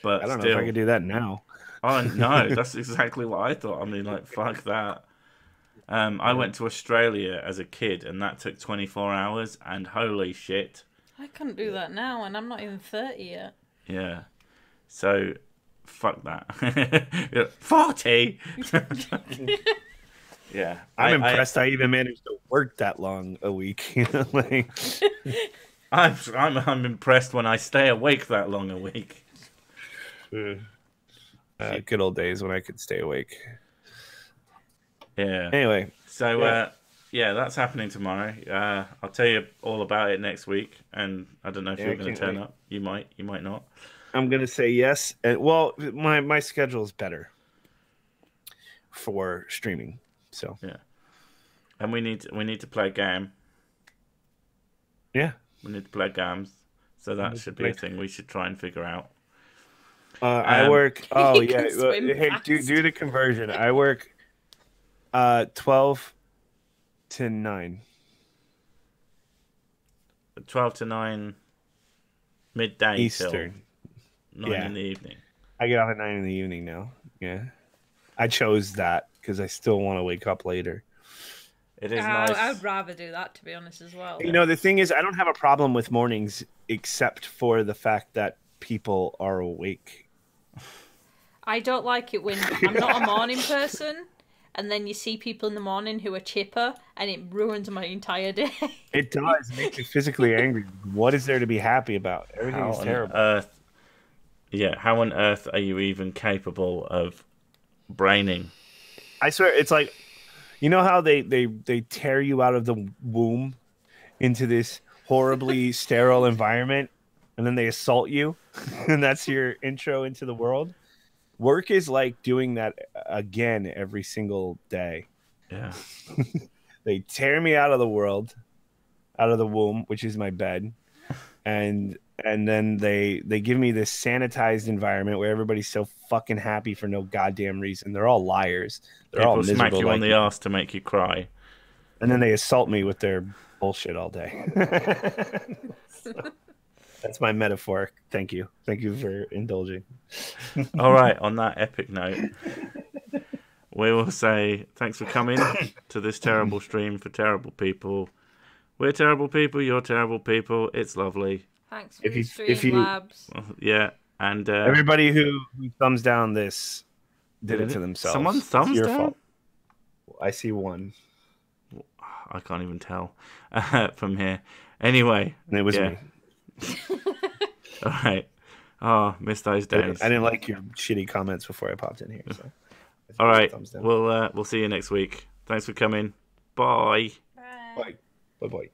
But I don't know if I could do that now. Oh no, that's exactly what I thought. I mean, like, fuck that. I went to Australia as a kid, and that took 24 hours, and holy shit. I couldn't do that now, and I'm not even 30 yet. Yeah. So, fuck that. 40? Yeah, I'm impressed I even managed to work that long a week. I'm impressed when I stay awake that long a week. Good old days when I could stay awake. Yeah. Anyway, So yeah, that's happening tomorrow. I'll tell you all about it next week, and I don't know if you're going to turn up. You might not. I'm gonna say yes. And well, my schedule is better for streaming. So yeah, and we need to play a game. Yeah, we need to play games. So that should be a thing we should try and figure out. I work. Oh yeah, hey, fast. do the conversion. I work 12 to 9. 12 to 9 midday Eastern. Till 9 in the evening. I get off at 9 in the evening now. Yeah, I chose that because I still want to wake up later. It is nice. I would rather do that, to be honest, as well. You know, the thing is, I don't have a problem with mornings except for the fact that people are awake. I don't like it when I'm not a morning person, and then you see people in the morning who are chipper, and it ruins my entire day. It does. It makes me physically angry. What is there to be happy about? Everything is terrible. How on earth are you even capable of braining? I swear, it's like, you know how they tear you out of the womb into this horribly sterile environment, and then they assault you, and that's your intro into the world? Work is like doing that again every single day. Yeah. They tear me out of the world, out of the womb, which is my bed, and then they give me this sanitized environment where everybody's so fucking happy for no goddamn reason. They're all liars. They're all miserable. Smack you on the ass to make you cry, and then they assault me with their bullshit all day. That's my metaphor. Thank you for indulging. All right, on that epic note, we will say thanks for coming to this terrible stream for terrible people. We're terrible people, you're terrible people. It's lovely. Thanks for the stream, Labs. Yeah, and everybody who thumbs down this did it to themselves. Someone thumbs down? Fault. I see one. I can't even tell from here. Anyway. And it was me. All right. Oh, missed those days. I didn't like your shitty comments before I popped in here. So all right. We'll see you next week. Thanks for coming. Bye. Bye. Bye.